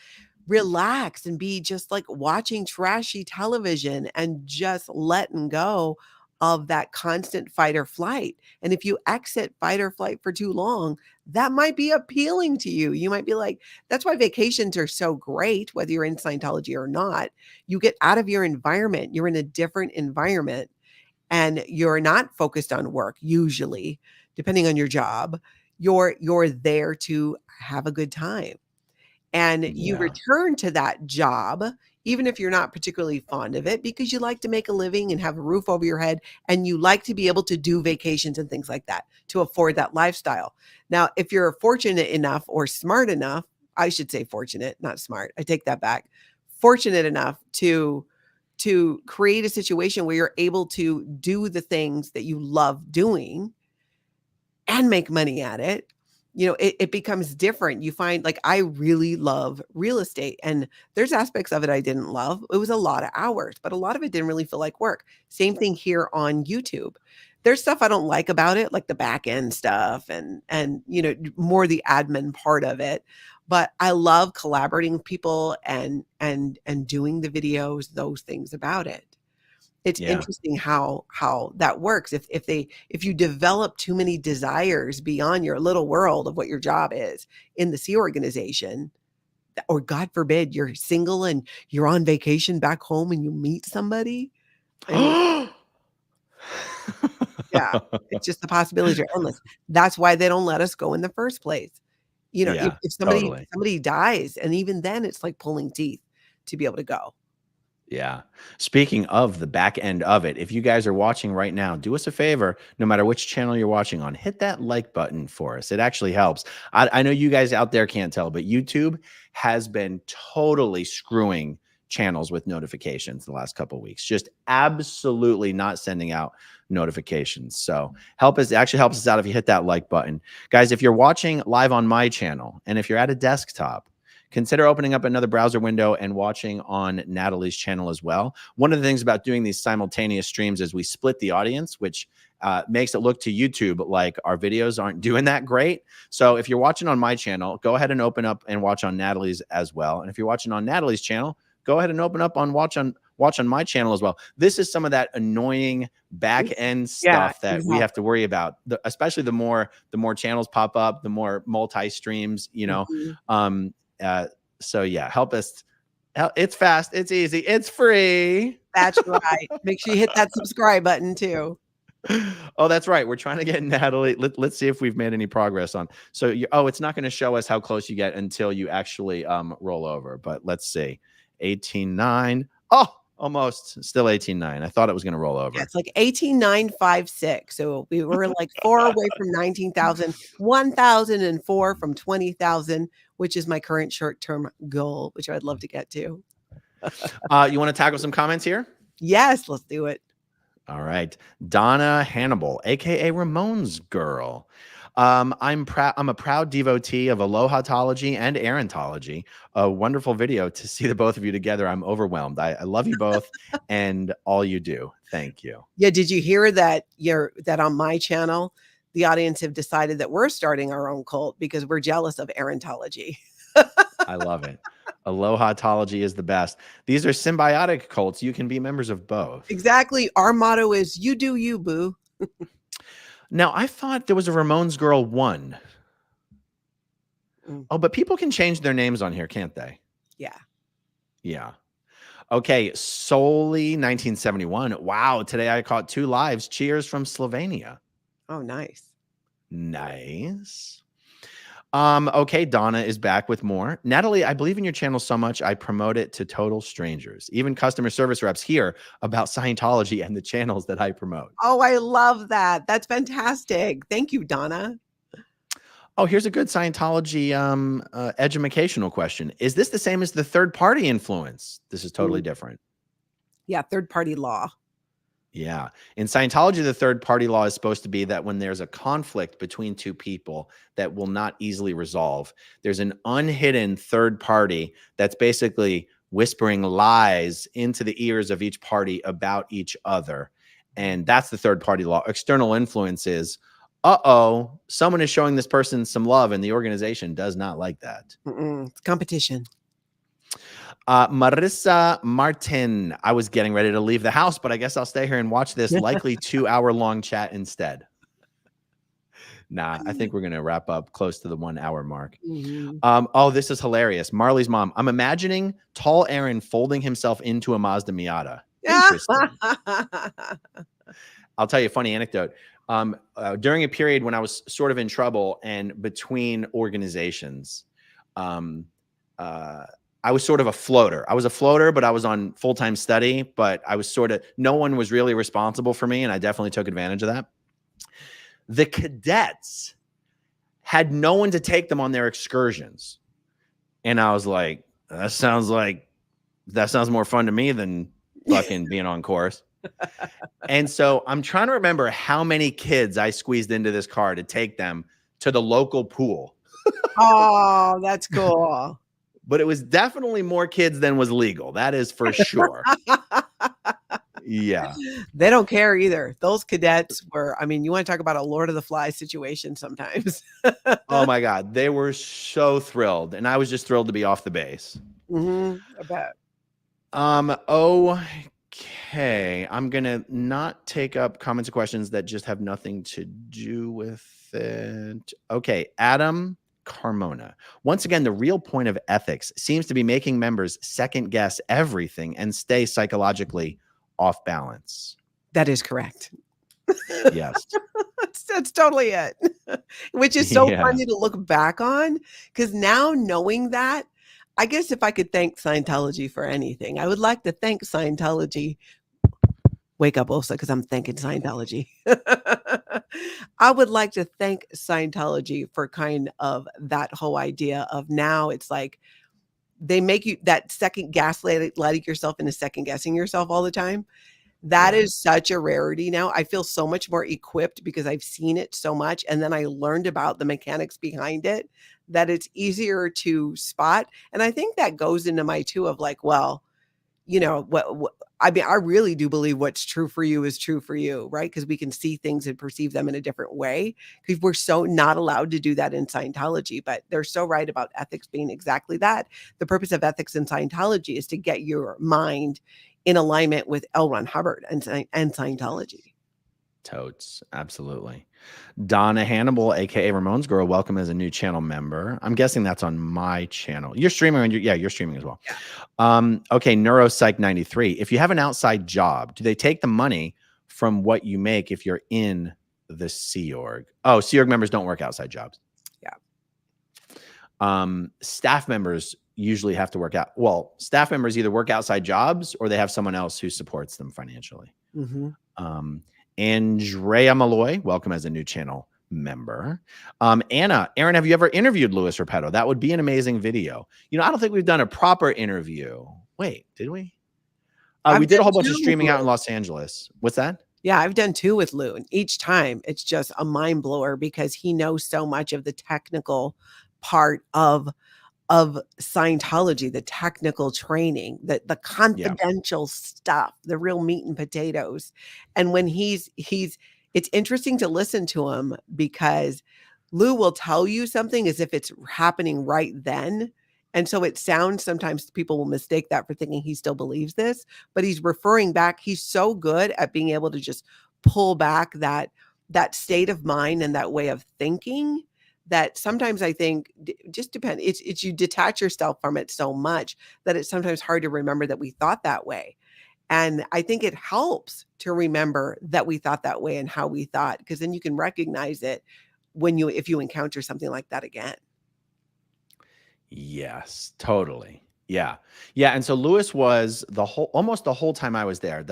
relax and be just like watching trashy television and just letting go of that constant fight or flight. And if you exit fight or flight for too long, that might be appealing to you. You might be like, that's why vacations are so great, whether you're in Scientology or not. You get out of your environment. You're in a different environment and you're not focused on work. Usually, depending on your job, you're there to have a good time. And you return to that job, even if you're not particularly fond of it, because you like to make a living and have a roof over your head, and you like to be able to do vacations and things like that to afford that lifestyle. Now, if you're fortunate enough or smart enough, I should say fortunate, not smart. I take that back. Fortunate enough to create a situation where you're able to do the things that you love doing and make money at it. It becomes different. You find, like, I really love real estate, and there's aspects of it I didn't love. It was a lot of hours, but a lot of it didn't really feel like work. Same thing here on YouTube. There's stuff I don't like about it, like the back end stuff and more the admin part of it. But I love collaborating with people and doing the videos, those things about it. It's interesting how that works. If you develop too many desires beyond your little world of what your job is in the Sea organization, or God forbid, you're single and you're on vacation back home and you meet somebody. I mean, yeah, it's just the possibilities are endless. That's why they don't let us go in the first place. If somebody dies, and even then it's like pulling teeth to be able to go. Yeah. Speaking of the back end of it, if you guys are watching right now, do us a favor, no matter which channel you're watching on, hit that like button for us. It actually helps. I know you guys out there can't tell, but YouTube has been totally screwing channels with notifications the last couple of weeks. Just absolutely not sending out notifications. So it actually helps us out if you hit that like button. Guys, if you're watching live on my channel and if you're at a desktop, consider opening up another browser window and watching on Natalie's channel as well. One of the things about doing these simultaneous streams is we split the audience, which makes it look to YouTube like our videos aren't doing that great. So if you're watching on my channel, go ahead and open up and watch on Natalie's as well. And if you're watching on Natalie's channel, go ahead and open up on watch on my channel as well. This is some of that annoying back end stuff that we have to worry about, especially the more channels pop up, the more multi streams, you know. So yeah, help us. It's fast, it's easy, it's free. That's right. Make sure you hit that subscribe button too. Oh, that's right. We're trying to get Natalie. Let's see if we've made any progress on. So it's not going to show us how close you get until you actually roll over. But let's see, 18.9. Oh, almost still 18.9. I thought it was going to roll over. Yeah, it's like 18.956. So we were like 4 away from 19,000, 1,004 from 20,000, which is my current short-term goal, which I'd love to get to. You want to tackle some comments here? Yes, let's do it. All right. Donna Hannibal, aka Ramon's girl. I'm a proud devotee of Alohatology and Arontology. A wonderful video to see the both of you together. I'm overwhelmed. I love you both and all you do. Thank you. Yeah. Did you hear that that on my channel, the audience have decided that we're starting our own cult because we're jealous of Arontology. I love it. Alohatology is the best. These are symbiotic cults. You can be members of both. Exactly. Our motto is you do you, boo. Now, I thought there was a Ramon's Girl 1. Oh, but people can change their names on here, can't they? Yeah. Yeah. Okay. Solely 1971. Wow. Today I caught 2 lives. Cheers from Slovenia. Oh, nice. Nice. Okay, Donna is back with more. Natalie, I believe in your channel so much, I promote it to total strangers. Even customer service reps hear about Scientology and the channels that I promote. Oh, I love that. That's fantastic. Thank you, Donna. Oh, here's a good Scientology educational question. Is this the same as the third-party influence? This is totally different. Yeah, third-party law. Yeah. In Scientology, the third-party law is supposed to be that when there's a conflict between 2 people that will not easily resolve, there's an unhidden third party that's basically whispering lies into the ears of each party about each other. And that's the third-party law. External influence is, someone is showing this person some love, and the organization does not like that. It's competition. Marissa Martin, I was getting ready to leave the house, but I guess I'll stay here and watch this likely 2-hour-long chat instead. Nah, I think we're going to wrap up close to the 1-hour mark. Oh, this is hilarious. Marley's mom. I'm imagining tall Aaron folding himself into a Mazda Miata. Interesting. I'll tell you a funny anecdote. During a period when I was sort of in trouble and between organizations, I was sort of a floater. I was a floater, but I was on full-time study, but I was no one was really responsible for me. And I definitely took advantage of that. The cadets had no one to take them on their excursions. And I was like, that sounds more fun to me than fucking being on course. And so I'm trying to remember how many kids I squeezed into this car to take them to the local pool. Oh, that's cool. But it was definitely more kids than was legal. That is for sure. Yeah. They don't care either. Those cadets were, I mean, you want to talk about a Lord of the Flies situation sometimes. Oh my God. They were so thrilled. And I was just thrilled to be off the base. I bet. Okay. I'm going to not take up comments or questions that just have nothing to do with it. Okay. Adam Carmona. Once again, the real point of ethics seems to be making members second guess everything and stay psychologically off balance. That is correct. Yes. That's totally it. Which is so funny to look back on, because now knowing that, I guess if I could thank Scientology for anything, I would like to thank Scientology. Wake up, Osa, because I'm thanking Scientology. I would like to thank Scientology for kind of that whole idea of now it's like they make you that second lighting yourself into second guessing yourself all the time. That is such a rarity now. I feel so much more equipped because I've seen it so much. And then I learned about the mechanics behind it, that it's easier to spot. And I think that goes into my too of like, well, you know, what I mean, I really do believe what's true for you is true for you, right? Because we can see things and perceive them in a different way. Because we're so not allowed to do that in Scientology. But they're so right about ethics being exactly that. The purpose of ethics in Scientology is to get your mind in alignment with L. Ron Hubbard and Scientology. Totes. Absolutely. Donna Hannibal, aka Ramon's Girl, welcome as a new channel member. I'm guessing that's on my channel. You're streaming on you're streaming as well. Yeah. Okay, Neuropsych 93. If you have an outside job, do they take the money from what you make if you're in the Sea Org? Oh, Sea Org members don't work outside jobs. Yeah. Staff members usually have to work out. Well, staff members either work outside jobs or they have someone else who supports them financially. Mm-hmm. Andrea Malloy, welcome as a new channel member. Aaron, have you ever interviewed Louis Repetto? That would be an amazing video. You know, I don't think we've done a proper interview. Wait, did we? We did a whole bunch of streaming out in Los Angeles. What's that? Yeah, I've done 2 with Lou. And each time it's just a mind blower because he knows so much of the technical part of Scientology, the technical training, the confidential stuff, the real meat and potatoes. And when he's it's interesting to listen to him because Lou will tell you something as if it's happening right then. And so it sounds, sometimes people will mistake that for thinking he still believes this, but he's referring back. He's so good at being able to just pull back that state of mind and that way of thinking that sometimes I think just depends. It's you detach yourself from it so much that it's sometimes hard to remember that we thought that way. And I think it helps to remember that we thought that way and how we thought, because then you can recognize it if you encounter something like that again. Yes, totally. Yeah. Yeah. And so Louis was almost the whole time I was there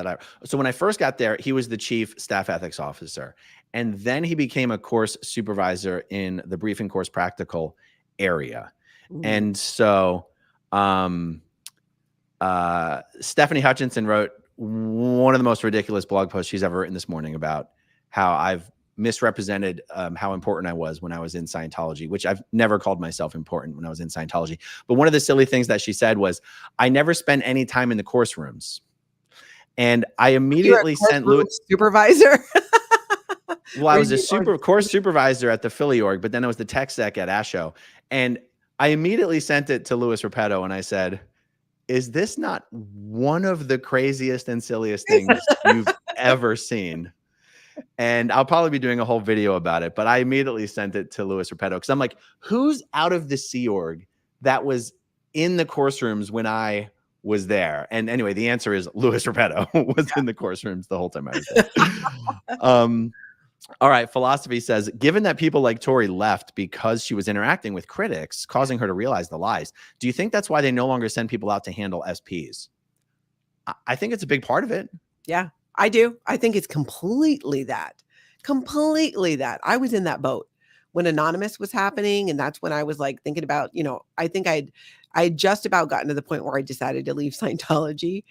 so when I first got there, he was the chief staff ethics officer. And then he became a course supervisor in the briefing course practical area. And so Stephanie Hutchinson wrote one of the most ridiculous blog posts she's ever written this morning about how I've misrepresented how important I was when I was in Scientology, which I've never called myself important when I was in Scientology. But one of the silly things that she said was, I never spent any time in the course rooms. And I immediately sent Louis supervisor. Well, I was a course supervisor at the Philly org, but then I was the tech sec at ASHO. And I immediately sent it to Louis Repetto and I said, is this not one of the craziest and silliest things you've ever seen? And I'll probably be doing a whole video about it, but I immediately sent it to Louis Repetto because I'm like, who's out of the Sea Org that was in the course rooms when I was there? And anyway, the answer is Louis Repetto was in the course rooms the whole time I was there. All right. Philosophy says, given that people like Tori left because she was interacting with critics, causing her to realize the lies, do you think that's why they no longer send people out to handle SPs? I think it's a big part of it. Yeah, I do. I think it's completely that. I was in that boat when Anonymous was happening. And that's when I was like thinking about, I think I just about gotten to the point where I decided to leave Scientology.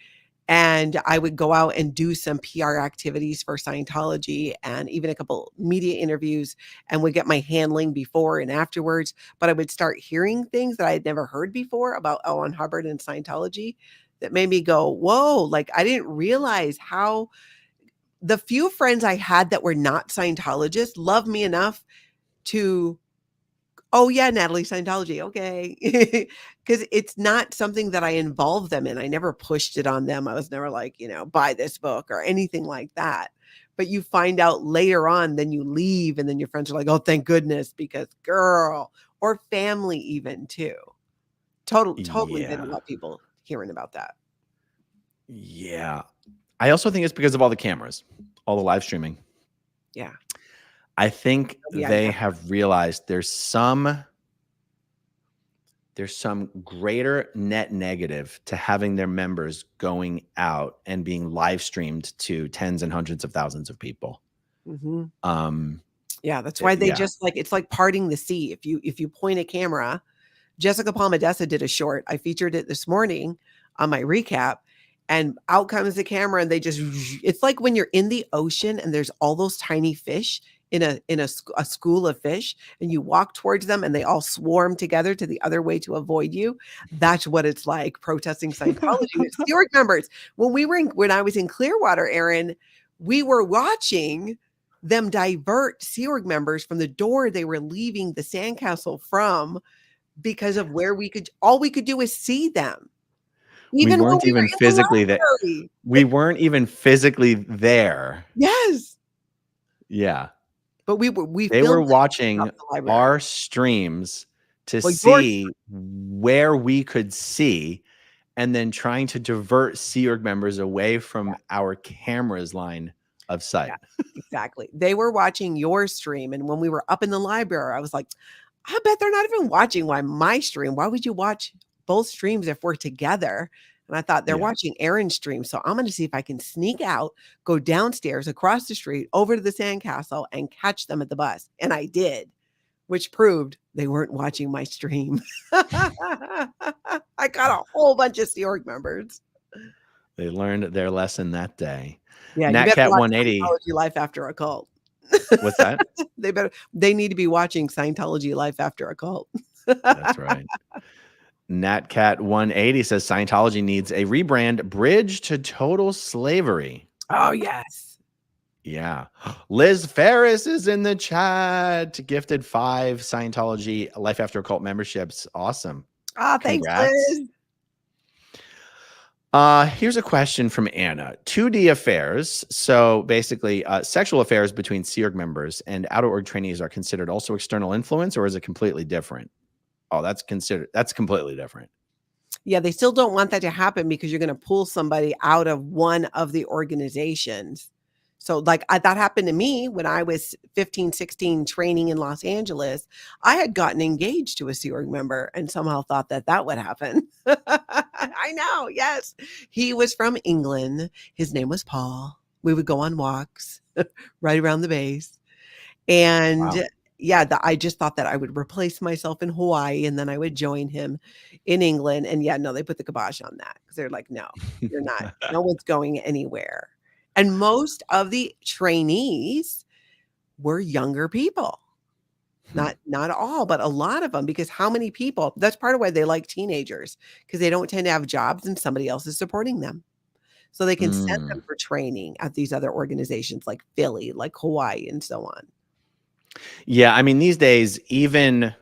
And I would go out and do some PR activities for Scientology and even a couple media interviews and would get my handling before and afterwards. But I would start hearing things that I had never heard before about L. Ron Hubbard and Scientology that made me go, whoa, like I didn't realize how the few friends I had that were not Scientologists loved me enough to, oh yeah, Natalie, Scientology, okay. Because it's not something that I involved them in. I never pushed it on them. I was never like, buy this book or anything like that. But you find out later on, then you leave and then your friends are like, oh, thank goodness, because girl, or family even too. Totally didn't want people hearing about that. Yeah. I also think it's because of all the cameras, all the live streaming. Yeah. I think they have realized there's some greater net negative to having their members going out and being live streamed to tens and hundreds of thousands of people. Yeah, that's why they just like, it's like parting the sea. If you point a camera Jessica Palmadessa did a short. I featured it this morning on my recap, and out comes the camera, and they just, it's like when you're in the ocean and there's all those tiny fish in a school of fish, and you walk towards them and they all swarm together to the other way to avoid you. That's what it's like protesting Scientology with Sea Org members. When I was in Clearwater, Aaron, we were watching them divert Sea Org members from the door they were leaving the sandcastle from, because of where all we could do is see them. Even we when weren't we were even in the physically there. library. We weren't even physically there. Yes. Yeah. But we They filmed were it watching from the library. our streams to Well, see where we could see, and then trying to divert Sea Org members away from our camera's line of sight. Yeah, exactly. They were watching your stream. And when we were up in the library, I was like, I bet they're not even watching my stream. Why would you watch both streams if we're together? And I thought they're watching Aaron's stream. So I'm going to see if I can sneak out, go downstairs, across the street, over to the sandcastle, and catch them at the bus. And I did, which proved they weren't watching my stream. I got a whole bunch of Sea Org members. They learned their lesson that day. Yeah, NatCat 180. Scientology Life After a Cult. What's that? They need to be watching Scientology Life After a Cult. That's right. NatCat 180 says Scientology needs a rebrand, bridge to total slavery. Oh, yes. Yeah. Liz Ferris is in the chat, gifted 5 Scientology Life After a Cult memberships. Awesome. Oh, thanks, Liz. Here's a question from Anna. 2D affairs, so basically sexual affairs between Sea Org members and out-of-org trainees are considered also external influence, or is it completely different? Oh, that's completely different. Yeah, they still don't want that to happen because you're going to pull somebody out of one of the organizations. So like that happened to me when I was 15, 16 training in Los Angeles. I had gotten engaged to a Sea Org member and somehow thought that would happen. I know. Yes. He was from England. His name was Paul. We would go on walks right around the base. And I just thought that I would replace myself in Hawaii and then I would join him in England. And no, they put the kibosh on that because they're like, no, you're not. No one's going anywhere. And most of the trainees were younger people. Not all, but a lot of them, because how many people, that's part of why they like teenagers, because they don't tend to have jobs and somebody else is supporting them. So they can send them for training at these other organizations like Philly, like Hawaii, and so on. Yeah, I mean, these days, even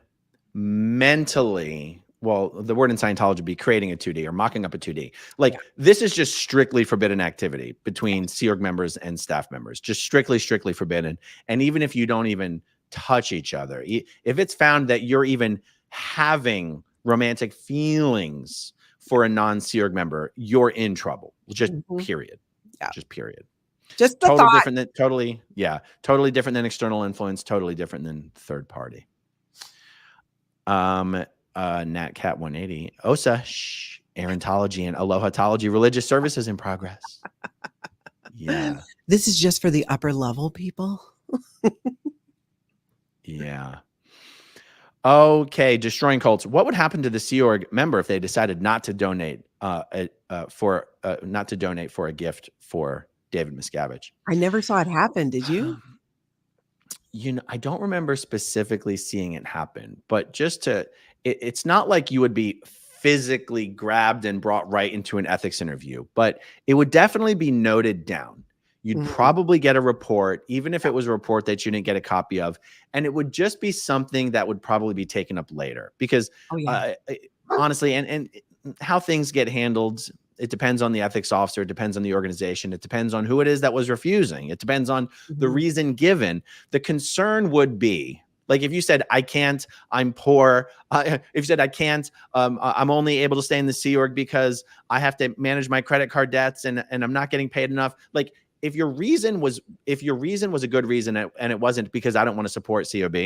mentally, well, the word in Scientology would be creating a 2D or mocking up a 2D. Like, this is just strictly forbidden activity between Sea Org members and staff members, just strictly forbidden. And even if you don't even touch each other, if it's found that you're even having romantic feelings for a non-Sea Org member, you're in trouble. Just period. Yeah. Just period. Just the totally thought. Different than totally different than external influence, totally different than third party. NatCat 180, OSA, Arontology and Alohatology religious services in progress. Yeah. This is just for the upper level people. Yeah. Okay, destroying cults. What would happen to the Sea Org member if they decided not to donate for a gift for David Miscavige? I never saw it happen. Did you? I don't remember specifically seeing it happen, but it's not like you would be physically grabbed and brought right into an ethics interview, but it would definitely be noted down. You'd probably get a report, even if it was a report that you didn't get a copy of, and it would just be something that would probably be taken up later because honestly, and how things get handled, it depends on the ethics officer. It depends on the organization. It depends on who it is that was refusing. It depends on the reason given. The concern would be, like, if you said, I can't, I'm poor. If you said, I can't, I'm only able to stay in the Sea Org because I have to manage my credit card debts and I'm not getting paid enough. Like, if your reason was a good reason and it wasn't because I don't want to support COB,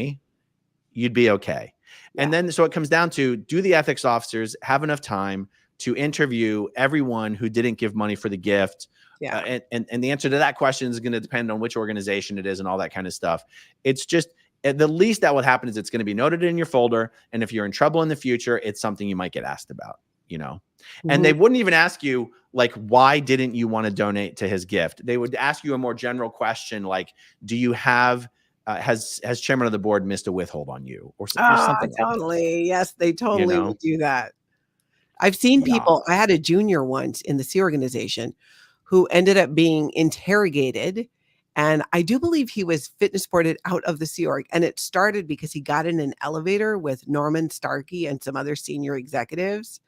you'd be okay. Yeah. And then, so it comes down to, do the ethics officers have enough time to interview everyone who didn't give money for the gift? Yeah. And the answer to that question is going to depend on which organization it is and all that kind of stuff. It's just, the least that would happen is it's going to be noted in your folder. And if you're in trouble in the future, it's something you might get asked about, you know? And they wouldn't even ask you, like, why didn't you want to donate to his gift? They would ask you a more general question, like, do you have, has chairman of the board missed a withhold on you, or something totally. like Yes, they totally would do that. I've seen Yeah. people, I had a junior once in the Sea organization who ended up being interrogated. And I do believe he was fitness ported out of the Sea Org. And it started because he got in an elevator with Norman Starkey and some other senior executives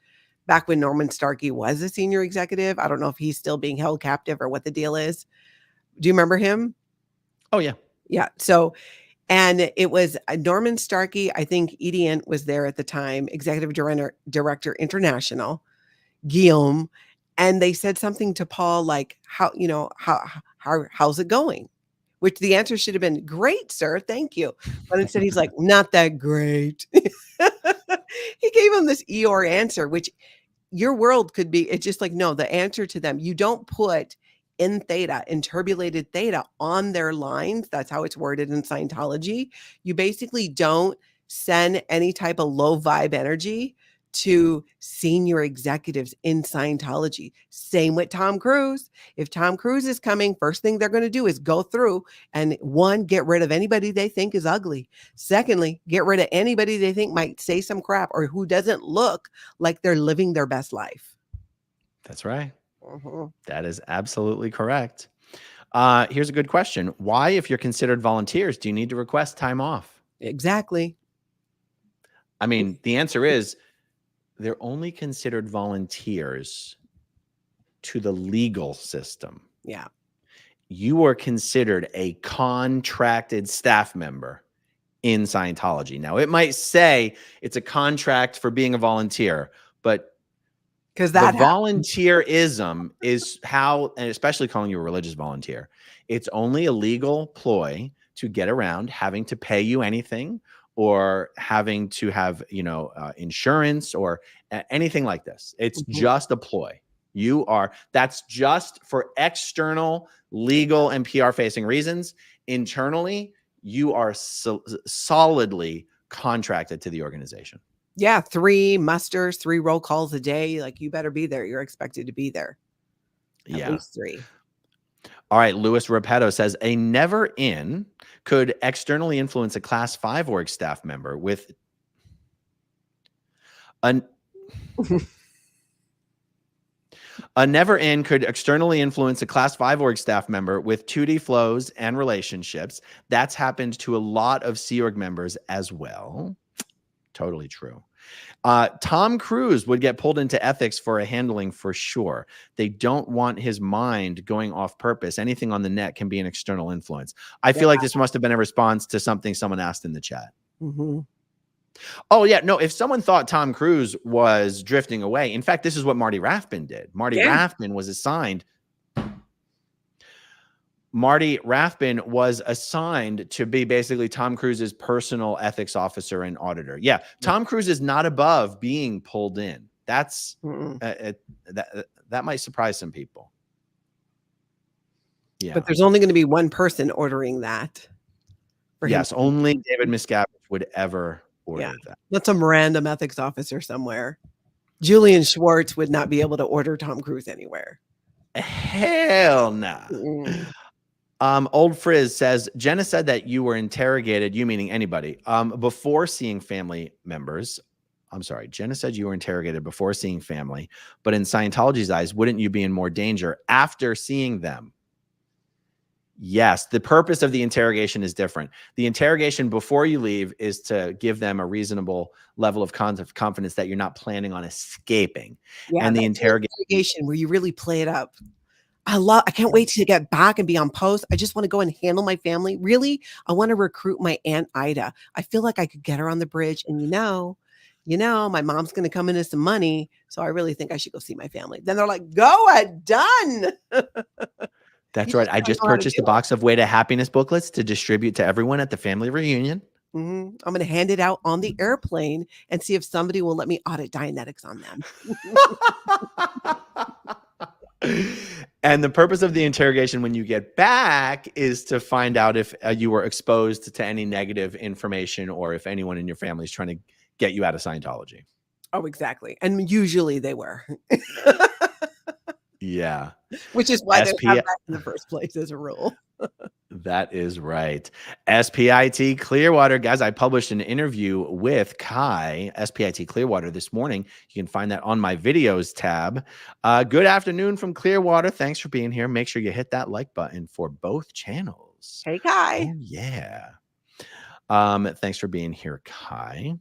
back when Norman Starkey was a senior executive. I don't know if he's still being held captive or what the deal is. Do you remember him? Oh, yeah. Yeah. So, and it was Norman Starkey, I think Ediant was there at the time, executive director international, Guillaume. And they said something to Paul like, how's it going? Which the answer should have been, great, sir. Thank you. But instead he's like, not that great. He gave him this Eeyore answer, which your world could be, it's just like, no, the answer to them, you don't put in theta, interbulated theta on their lines. That's how it's worded in Scientology. You basically don't send any type of low vibe energy to senior executives in Scientology. Same with Tom Cruise. If Tom Cruise is coming, first thing they're going to do is go through and one, get rid of anybody they think is ugly. Secondly, get rid of anybody they think might say some crap or who doesn't look like they're living their best life. That's right. That is absolutely correct. Here's a good question. Why, if you're considered volunteers, do you need to request time off? Exactly. I mean, the answer is they're only considered volunteers to the legal system. Yeah. You are considered a contracted staff member in Scientology. Now, it might say it's a contract for being a volunteer, but because the volunteerism is how, and especially calling you a religious volunteer, it's only a legal ploy to get around having to pay you anything or having to have, insurance or anything like this. It's just a ploy. That's just for external legal and PR facing reasons. Internally, you are solidly contracted to the organization. Yeah, 3 musters, 3 roll calls a day. Like, you better be there. You're expected to be there. At least 3. All right. Louis Repetto says a never in could externally influence a class 5 org staff member with a never in could externally influence a class 5 org staff member with 2D flows and relationships. That's happened to a lot of Sea Org members as well. Totally true. Tom Cruise would get pulled into ethics for a handling for sure. They don't want his mind going off purpose. Anything on the net can be an external influence. I feel like this must have been a response to something someone asked in the chat. Oh, yeah. No, if someone thought Tom Cruise was drifting away, in fact, this is what Marty Rathbun did. Marty Rathbun was assigned to be basically Tom Cruise's personal ethics officer and auditor. Yeah, Tom Cruise is not above being pulled in. That's that might surprise some people. Yeah, but there's only going to be one person ordering that. Yes, only David Miscavige would ever order that. Not some random ethics officer somewhere. Julian Schwartz would not be able to order Tom Cruise anywhere. Hell no. Old Frizz says, Jenna said that you were interrogated, you meaning anybody, before seeing family members. I'm sorry. Jenna said you were interrogated before seeing family, but in Scientology's eyes, wouldn't you be in more danger after seeing them? Yes. The purpose of the interrogation is different. The interrogation before you leave is to give them a reasonable level of confidence that you're not planning on escaping. Yeah, and the interrogation where you really play it up. I can't wait to get back and be on post. I just want to go and handle my family. Really? I want to recruit my Aunt Ida. I feel like I could get her on the bridge. And my mom's going to come into some money. So I really think I should go see my family. Then they're like, go ahead, done. That's right. I just purchased a box of Way to Happiness booklets to distribute to everyone at the family reunion. I'm going to hand it out on the airplane and see if somebody will let me audit Dianetics on them. And the purpose of the interrogation when you get back is to find out if you were exposed to any negative information or if anyone in your family is trying to get you out of Scientology. Oh, exactly. And usually they were. Yeah. Which is why they SP have that in the first place as a rule. That is right. SPIT Clearwater. Guys, I published an interview with Kai, SPIT Clearwater, this morning. You can find that on my videos tab. Good afternoon from Clearwater. Thanks for being here. Make sure you hit that like button for both channels. Hey, Kai. Oh, yeah. Thanks for being here, Kai.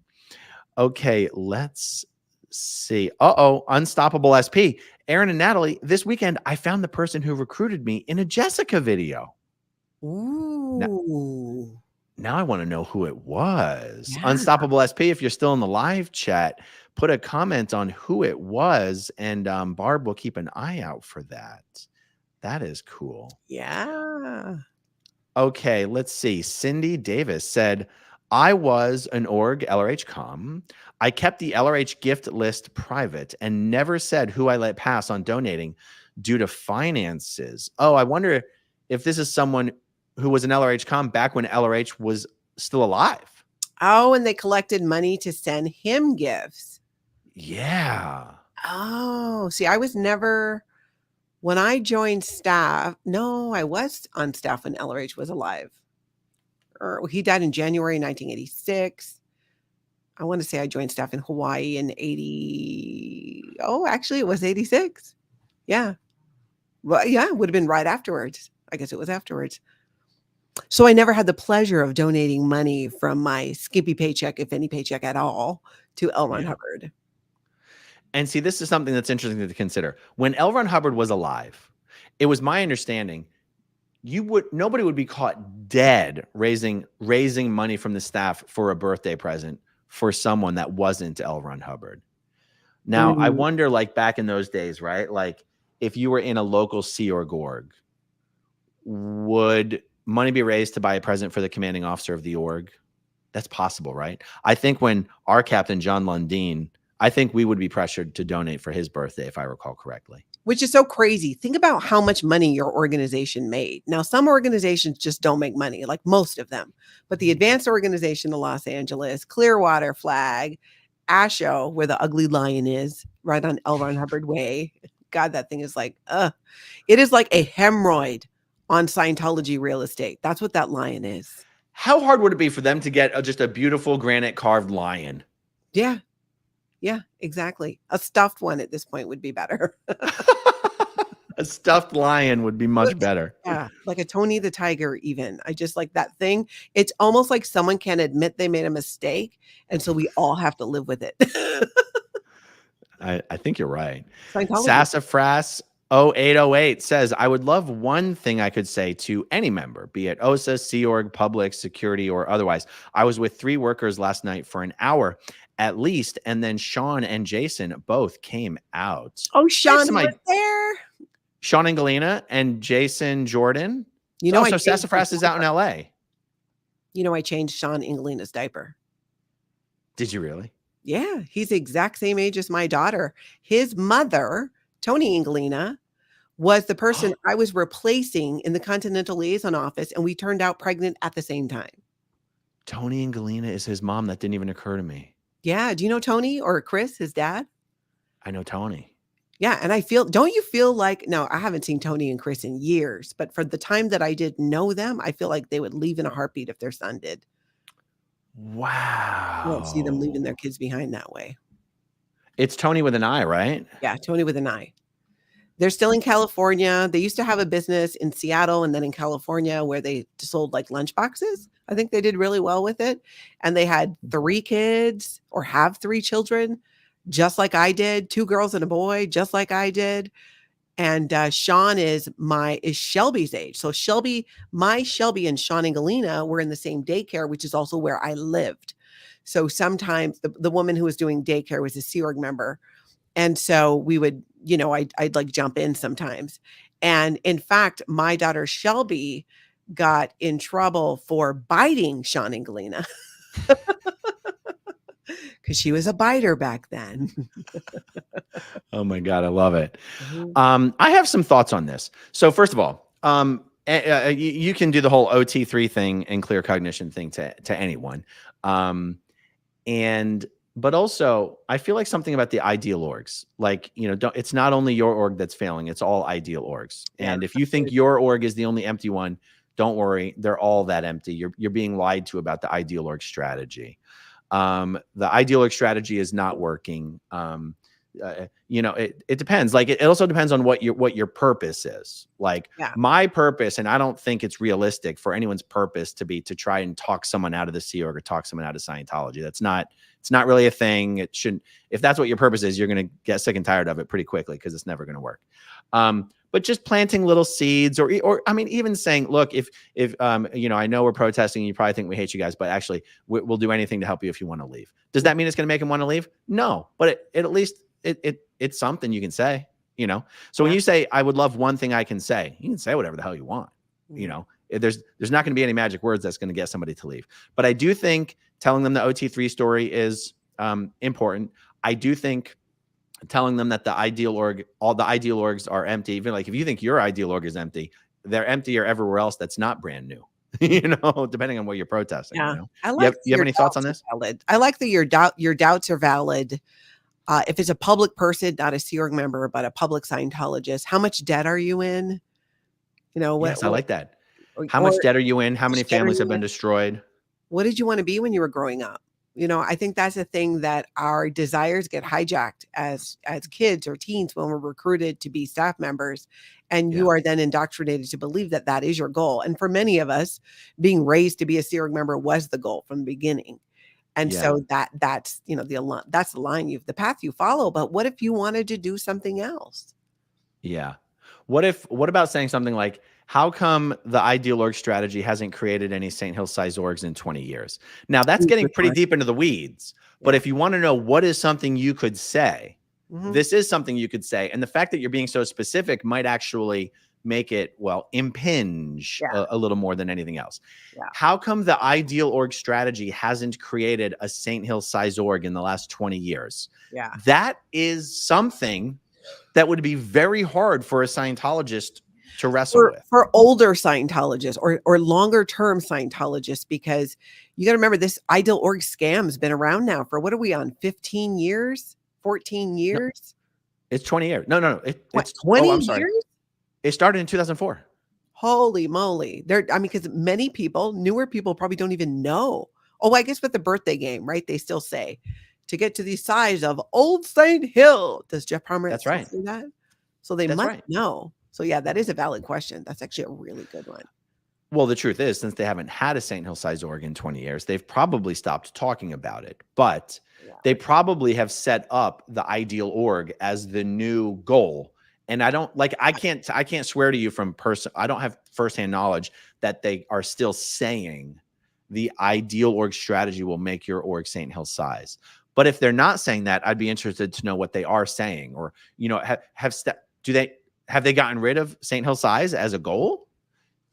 Okay, let's see. Unstoppable SP. Aaron and Natalie, this weekend, I found the person who recruited me in a Jessica video. Ooh. Now I want to know who it was. Yeah. Unstoppable SP, if you're still in the live chat, put a comment on who it was, and Barb will keep an eye out for that. That is cool. Yeah. Okay, let's see. Cindy Davis said, I was an org LRH com. I kept the LRH gift list private and never said who I let pass on donating due to finances. Oh, I wonder if this is someone who was an LRH com back when LRH was still alive. Oh, and they collected money to send him gifts. Yeah. Oh, see, I was never, when I joined staff, no, I was on staff when LRH was alive. He died in January 1986. I want to say I joined staff in Hawaii in 80. Oh, actually, it was 86. Yeah. Well, yeah, it would have been right afterwards. I guess it was afterwards. So I never had the pleasure of donating money from my skimpy paycheck, if any paycheck at all, to L. Ron Hubbard. And see, this is something that's interesting to consider. When L. Ron Hubbard was alive, it was my understanding nobody would be caught dead raising money from the staff for a birthday present for someone that wasn't L. Ron Hubbard. Now, I wonder, like back in those days, right? Like if you were in a local Sea Org org, would money be raised to buy a present for the commanding officer of the org? That's possible, right? I think when our captain, John Lundeen, I think we would be pressured to donate for his birthday, if I recall correctly. Which is so crazy. Think about how much money your organization made. Now, some organizations just don't make money, like most of them. But the Advanced Organization of Los Angeles, Clearwater Flag, ASHO, where the ugly lion is, right on L. Ron Hubbard Way. God, that thing is like, it is like a hemorrhoid on Scientology real estate. That's what that lion is. How hard would it be for them to get just a beautiful granite carved lion? Yeah. Yeah, exactly. A stuffed one at this point would be better. A stuffed lion would be much better. Yeah, like a Tony the Tiger even. I just like that thing. It's almost like someone can't admit they made a mistake, and so we all have to live with it. I think you're right. Scientology. Sassafras 0808 says, I would love one thing I could say to any member, be it OSA, Sea Org, public, security, or otherwise. I was with 3 workers last night for an hour at least, and then Sean and Jason both came out. Oh, Sean was there? Sean and Galena and Jason Jordan. You know, so Sassafras is out in LA. You know, I changed Sean Inglena's diaper. Did you really? Yeah, he's the exact same age as my daughter. His mother, Tony Inglena, was the person I was replacing in the Continental Liaison Office, and we turned out pregnant at the same time. Tony Inglena is his mom. That didn't even occur to me. Yeah. Do you know Tony or Chris, his dad? I know Tony. Yeah. And don't you feel like, no, I haven't seen Tony and Chris in years, but for the time that I did know them, I feel like they would leave in a heartbeat if their son did. Wow. You don't see them leaving their kids behind that way. It's Tony with an I, right? Yeah. Tony with an I. They're still in California. They used to have a business in Seattle and then in California where they sold like lunch boxes. I think they did really well with it. And they had 3 kids or have 3 children, just like I did, 2 girls and a boy, just like I did. And Sean is Shelby's age. So Shelby and Sean and Galena were in the same daycare, which is also where I lived. So sometimes the woman who was doing daycare was a Sea Org member. And so we would, I'd like jump in sometimes. And in fact, my daughter Shelby got in trouble for biting Sean and Galena. Because because she was a biter back then. Oh my God, I love it. Mhm. I have some thoughts on this. So first of all, you can do the whole OT3 thing and clear cognition thing to anyone. And but also I feel like something about the ideal orgs, like, it's not only your org that's failing, it's all ideal orgs. Yeah, And if you think your org is the only empty one, don't worry, they're all that empty. You're being lied to about the ideal org strategy. The ideal org strategy is not working. It depends. Like it also depends on what your purpose is. Like yeah, my purpose, and I don't think it's realistic for anyone's purpose to be to try and talk someone out of the Sea Org or talk someone out of Scientology. It's not really a thing. It shouldn't. If that's what your purpose is, you're going to get sick and tired of it pretty quickly because it's never going to work. But just planting little seeds, or I mean, even saying, look, if I know we're protesting, and you probably think we hate you guys, but actually, we'll do anything to help you if you want to leave. Does that mean it's going to make them want to leave? No, but it at least it's something you can say. So when yeah. you say, I would love one thing I can say, you can say whatever the hell you want. Mhm. There's not going to be any magic words that's going to get somebody to leave. But I do think telling them the OT3 story is important. I do think telling them that all the ideal orgs are empty, even like if you think your ideal org is empty, they're empty or everywhere else that's not brand new, depending on what you're protesting. Yeah, I You like have, that you have your any thoughts on doubts this? are valid. I like that your doubts are valid. If it's a public person, not a Sea Org member, but a public Scientologist, how much debt are you in? Yes, I like that. How Or much debt are you in? How how many much debt are families have you been in? destroyed? What did you want to be when you were growing up? I think that's a thing that our desires get hijacked as kids or teens when we're recruited to be staff members, and you Yeah. are then indoctrinated to believe that that is your goal. And for many of us, being raised to be a Sea Org member was the goal from the beginning. And Yeah. so that's that's the line the path you follow. But what if you wanted to do something else? Yeah. What about saying something like, how come the ideal org strategy hasn't created any St. Hill size orgs in 20 years? Now that's Ooh, getting good pretty one. deep into the weeds. But Yeah. if you want to know what is something you could say, Mhm. this is something you could say. And the fact that you're being so specific might actually make it, impinge Yeah. a little more than anything else. Yeah. How come the ideal org strategy hasn't created a St. Hill size org in the last 20 years? Yeah. That is something that would be very hard for a Scientologist to wrestle with. For older Scientologists or longer term Scientologists, because you got to remember this ideal org scam's been around now for what are we on 15 years, 14 No, years, it's 20 years. No. what, It's, oh, 20 I'm sorry. years? It started in 2004. Holy moly. Because many people, newer people probably don't even know. Oh, I guess with the birthday game, right? They still say to get to the size of Old St. Hill. Does Jeff Pomerantz That's still right. say that? So they That's must right. know. So yeah, that is a valid question. That's actually a really good one. Well, the truth is, since they haven't had a St. Hill size org in 20 years, they've probably stopped talking about it. But Yeah. they probably have set up the ideal org as the new goal. And I can't swear to you I don't have firsthand knowledge that they are still saying the ideal org strategy will make your org St. Hill size. But if they're not saying that, I'd be interested to know what they are saying, or, have they gotten rid of St. Hill size as a goal?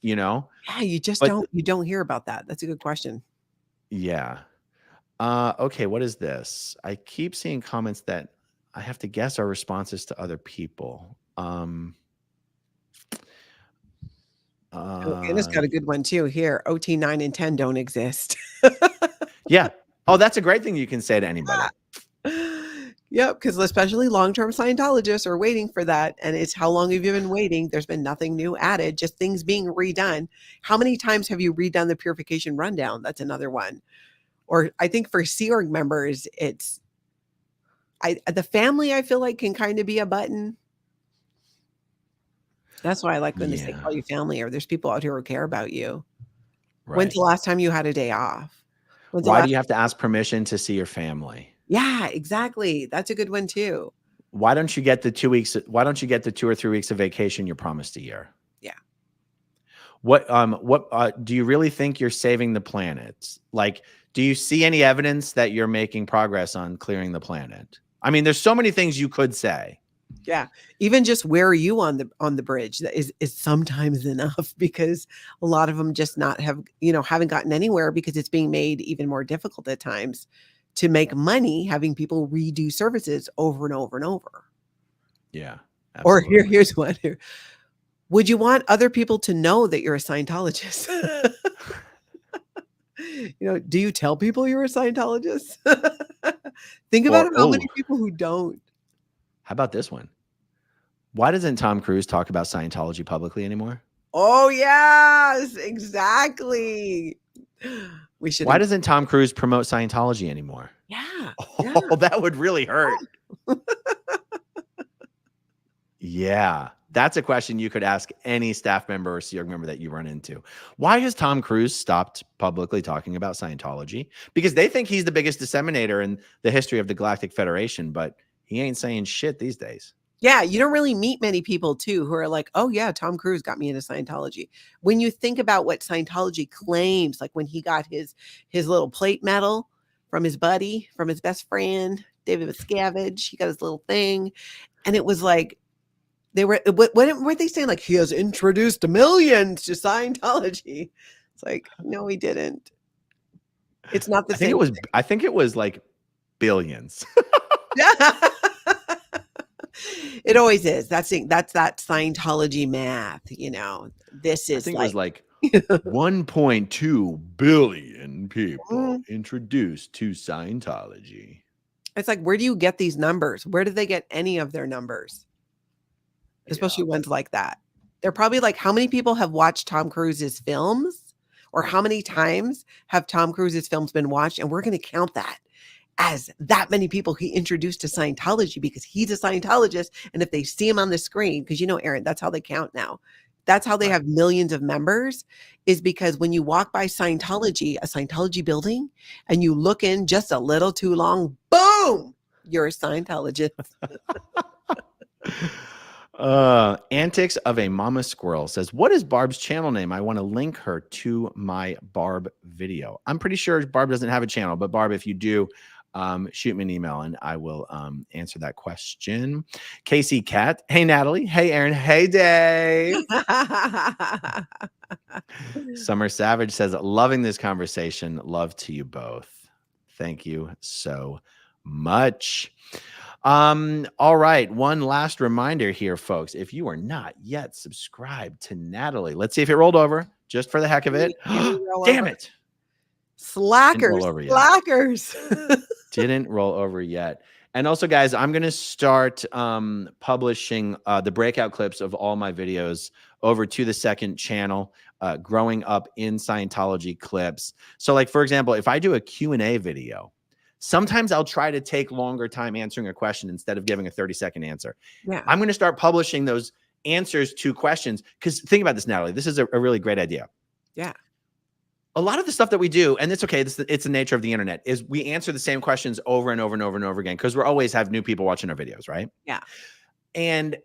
Yeah, you just But don't hear about that. That's a good question. yeah. Okay, what is this? I keep seeing comments that I have to guess are responses to other people. Oh, Anna's got a good one too here. OT 9 and 10 don't exist. Yeah. Oh, that's a great thing you can say to anybody. Yep, because especially long-term Scientologists are waiting for that. And it's how long have you been waiting? There's been nothing new added, just things being redone. How many times have you redone the purification rundown? That's another one. Or I think for Sea Org members, it's the family I feel like can kind of be a button. That's why I like when they say Yeah, call you family, or there's people out here who care about you. When's right. the last time you had a day off? When's the Why do last you have to ask permission to see your family? Yeah, exactly. That's a good one too. Why don't you get the 2 weeks? Why don't you get the 2 or 3 weeks of vacation you're promised a year? Yeah. What do you really think you're saving the planet? Like, do you see any evidence that you're making progress on clearing the planet? I mean, there's so many things you could say. Yeah. Even just where are you on the bridge that is sometimes enough, because a lot of them just not have, haven't gotten anywhere because it's being made even more difficult at times to make money having people redo services over and over and over. Yeah. Or Absolutely. here's one here. Would you want other people to know that you're a Scientologist? Do you tell people you're a Scientologist? Think about how many people who don't. How about this one? Why doesn't Tom Cruise talk about Scientology publicly anymore? Oh, yes, exactly. We should. Why doesn't Tom Cruise promote Scientology anymore? Yeah. Oh, that would really hurt. Yeah. That's a question you could ask any staff member or Sea Org member that you run into. Why has Tom Cruise stopped publicly talking about Scientology? Because they think he's the biggest disseminator in the history of the Galactic Federation, but he ain't saying shit these days. Yeah, you don't really meet many people too who are like, oh yeah, Tom Cruise got me into Scientology. When you think about what Scientology claims, like when he got his little plate medal from his buddy, from his best friend, David Miscavige, he got his little thing. And it was like, what were they saying? Like, he has introduced millions to Scientology. It's like, no, he didn't. It's not the same. I think it was like billions. It always is. That's that Scientology math. This is. I think it was like 1.2 billion people introduced to Scientology. It's like, where do you get these numbers? Where do they get any of their numbers? Especially ones like that. They're probably like, how many people have watched Tom Cruise's films? Or how many times have Tom Cruise's films been watched? And we're going to count that as that many people he introduced to Scientology because he's a Scientologist. And if they see him on the screen, because Aaron, that's how they count now. That's how they have millions of members, is because when you walk by a Scientology building, and you look in just a little too long, boom, you're a Scientologist. Antics of a Mama Squirrel says, what is Barb's channel name? I want to link her to my Barb video. I'm pretty sure Barb doesn't have a channel, but Barb, if you do, shoot me an email and I will answer that question. Casey Cat. Hey, Natalie. Hey, Aaron. Hey, Dave. Summer Savage says, loving this conversation. Love to you both. Thank you so much. All right. One last reminder here, folks. If you are not yet subscribed to Natalie, let's see if it rolled over just for the heck of it. Damn it. Slackers. Didn't roll over yet. And also, guys, I'm going to start publishing the breakout clips of all my videos over to the second channel, growing up in Scientology clips. So like, for example, if I do a Q&A video, sometimes I'll try to take longer time answering a question instead of giving a 30-second answer. Yeah. I'm going to start publishing those answers to questions because think about this, Natalie. This is a really great idea. Yeah. A lot of the stuff that we do, and it's okay, it's the nature of the internet, is we answer the same questions over and over and over and over again because we always have new people watching our videos, right? Yeah. And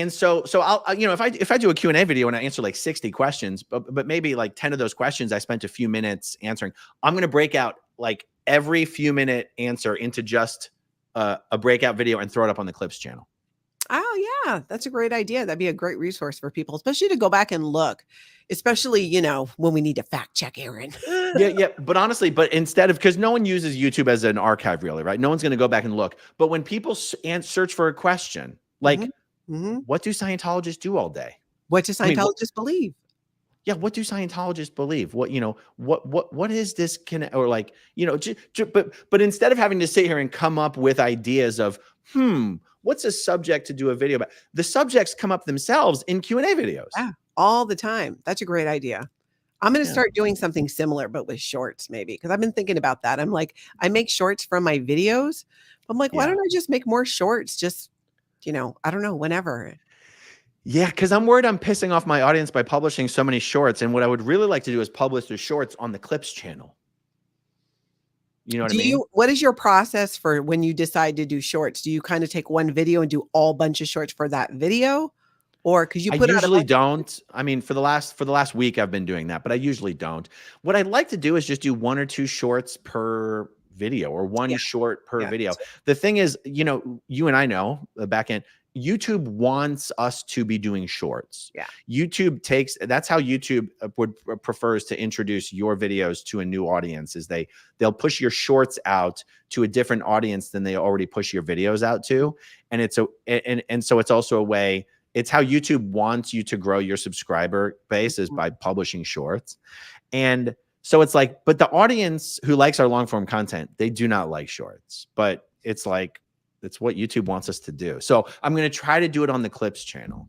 so I'll if I do a Q&A video and I answer like 60 questions, but maybe like 10 of those questions I spent a few minutes answering, I'm going to break out like every few minute answer into just a breakout video and throw it up on the Clips channel. Oh, yeah. That's a great idea. That'd be a great resource for people, especially to go back and look, especially, when we need to fact check Aaron. Yeah. But honestly, instead of, because no one uses YouTube as an archive really, right? No one's going to go back and look. But when people search for a question, like, what do Scientologists do all day? What do Scientologists believe? Yeah, what do Scientologists believe? What what is this or like, but instead of having to sit here and come up with ideas of, what's a subject to do a video about? The subjects come up themselves in Q&A videos. Yeah, all the time. That's a great idea. I'm going to start doing something similar, but with shorts maybe, because I've been thinking about that. I'm like, I make shorts from my videos. I'm like, why don't I just make more shorts? Just, I don't know, whenever. Yeah, because I'm worried I'm pissing off my audience by publishing so many shorts. And what I would really like to do is publish the shorts on the Clips channel. You know what I mean? What is your process for when you decide to do shorts? Do you kind of take one video and do all bunch of shorts for that video? Or because you put out usually don't. I mean, for the last week I've been doing that, but I usually don't. What I'd like to do is just do 1 or 2 shorts per video or one short per video. The thing is, you and I know back in, YouTube wants us to be doing shorts. Yeah. That's how YouTube prefers to introduce your videos to a new audience, is they'll push your shorts out to a different audience than they already push your videos out to. And so it's also a way, it's how YouTube wants you to grow your subscriber base, is by publishing shorts. And so it's like, but the audience who likes our long form content, they do not like shorts, but it's like, it's what YouTube wants us to do. So I'm going to try to do it on the Clips channel.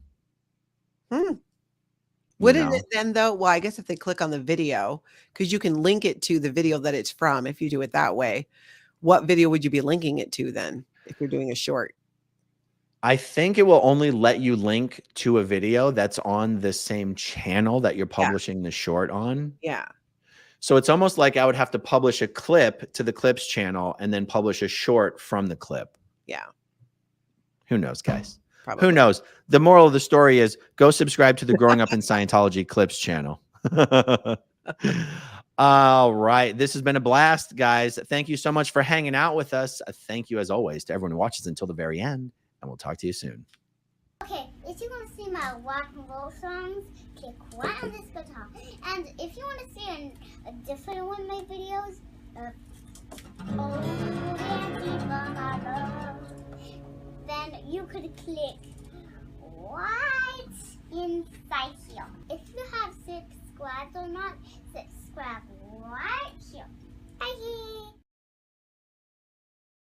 Wouldn't it then though? Well, I guess if they click on the video, because you can link it to the video that it's from, if you do it that way, what video would you be linking it to then if you're doing a short? I think it will only let you link to a video that's on the same channel that you're publishing the short on. Yeah. So it's almost like I would have to publish a clip to the Clips channel and then publish a short from the clip. Yeah. Who knows, guys? Probably. Who knows? The moral of the story is go subscribe to the Growing Up in Scientology Clips channel. All right. This has been a blast, guys. Thank you so much for hanging out with us. Thank you, as always, to everyone who watches until the very end. And we'll talk to you soon. Okay, if you want to see my rock and roll songs, click right on this guitar. And if you want to see a different one of my videos, then you could click wow.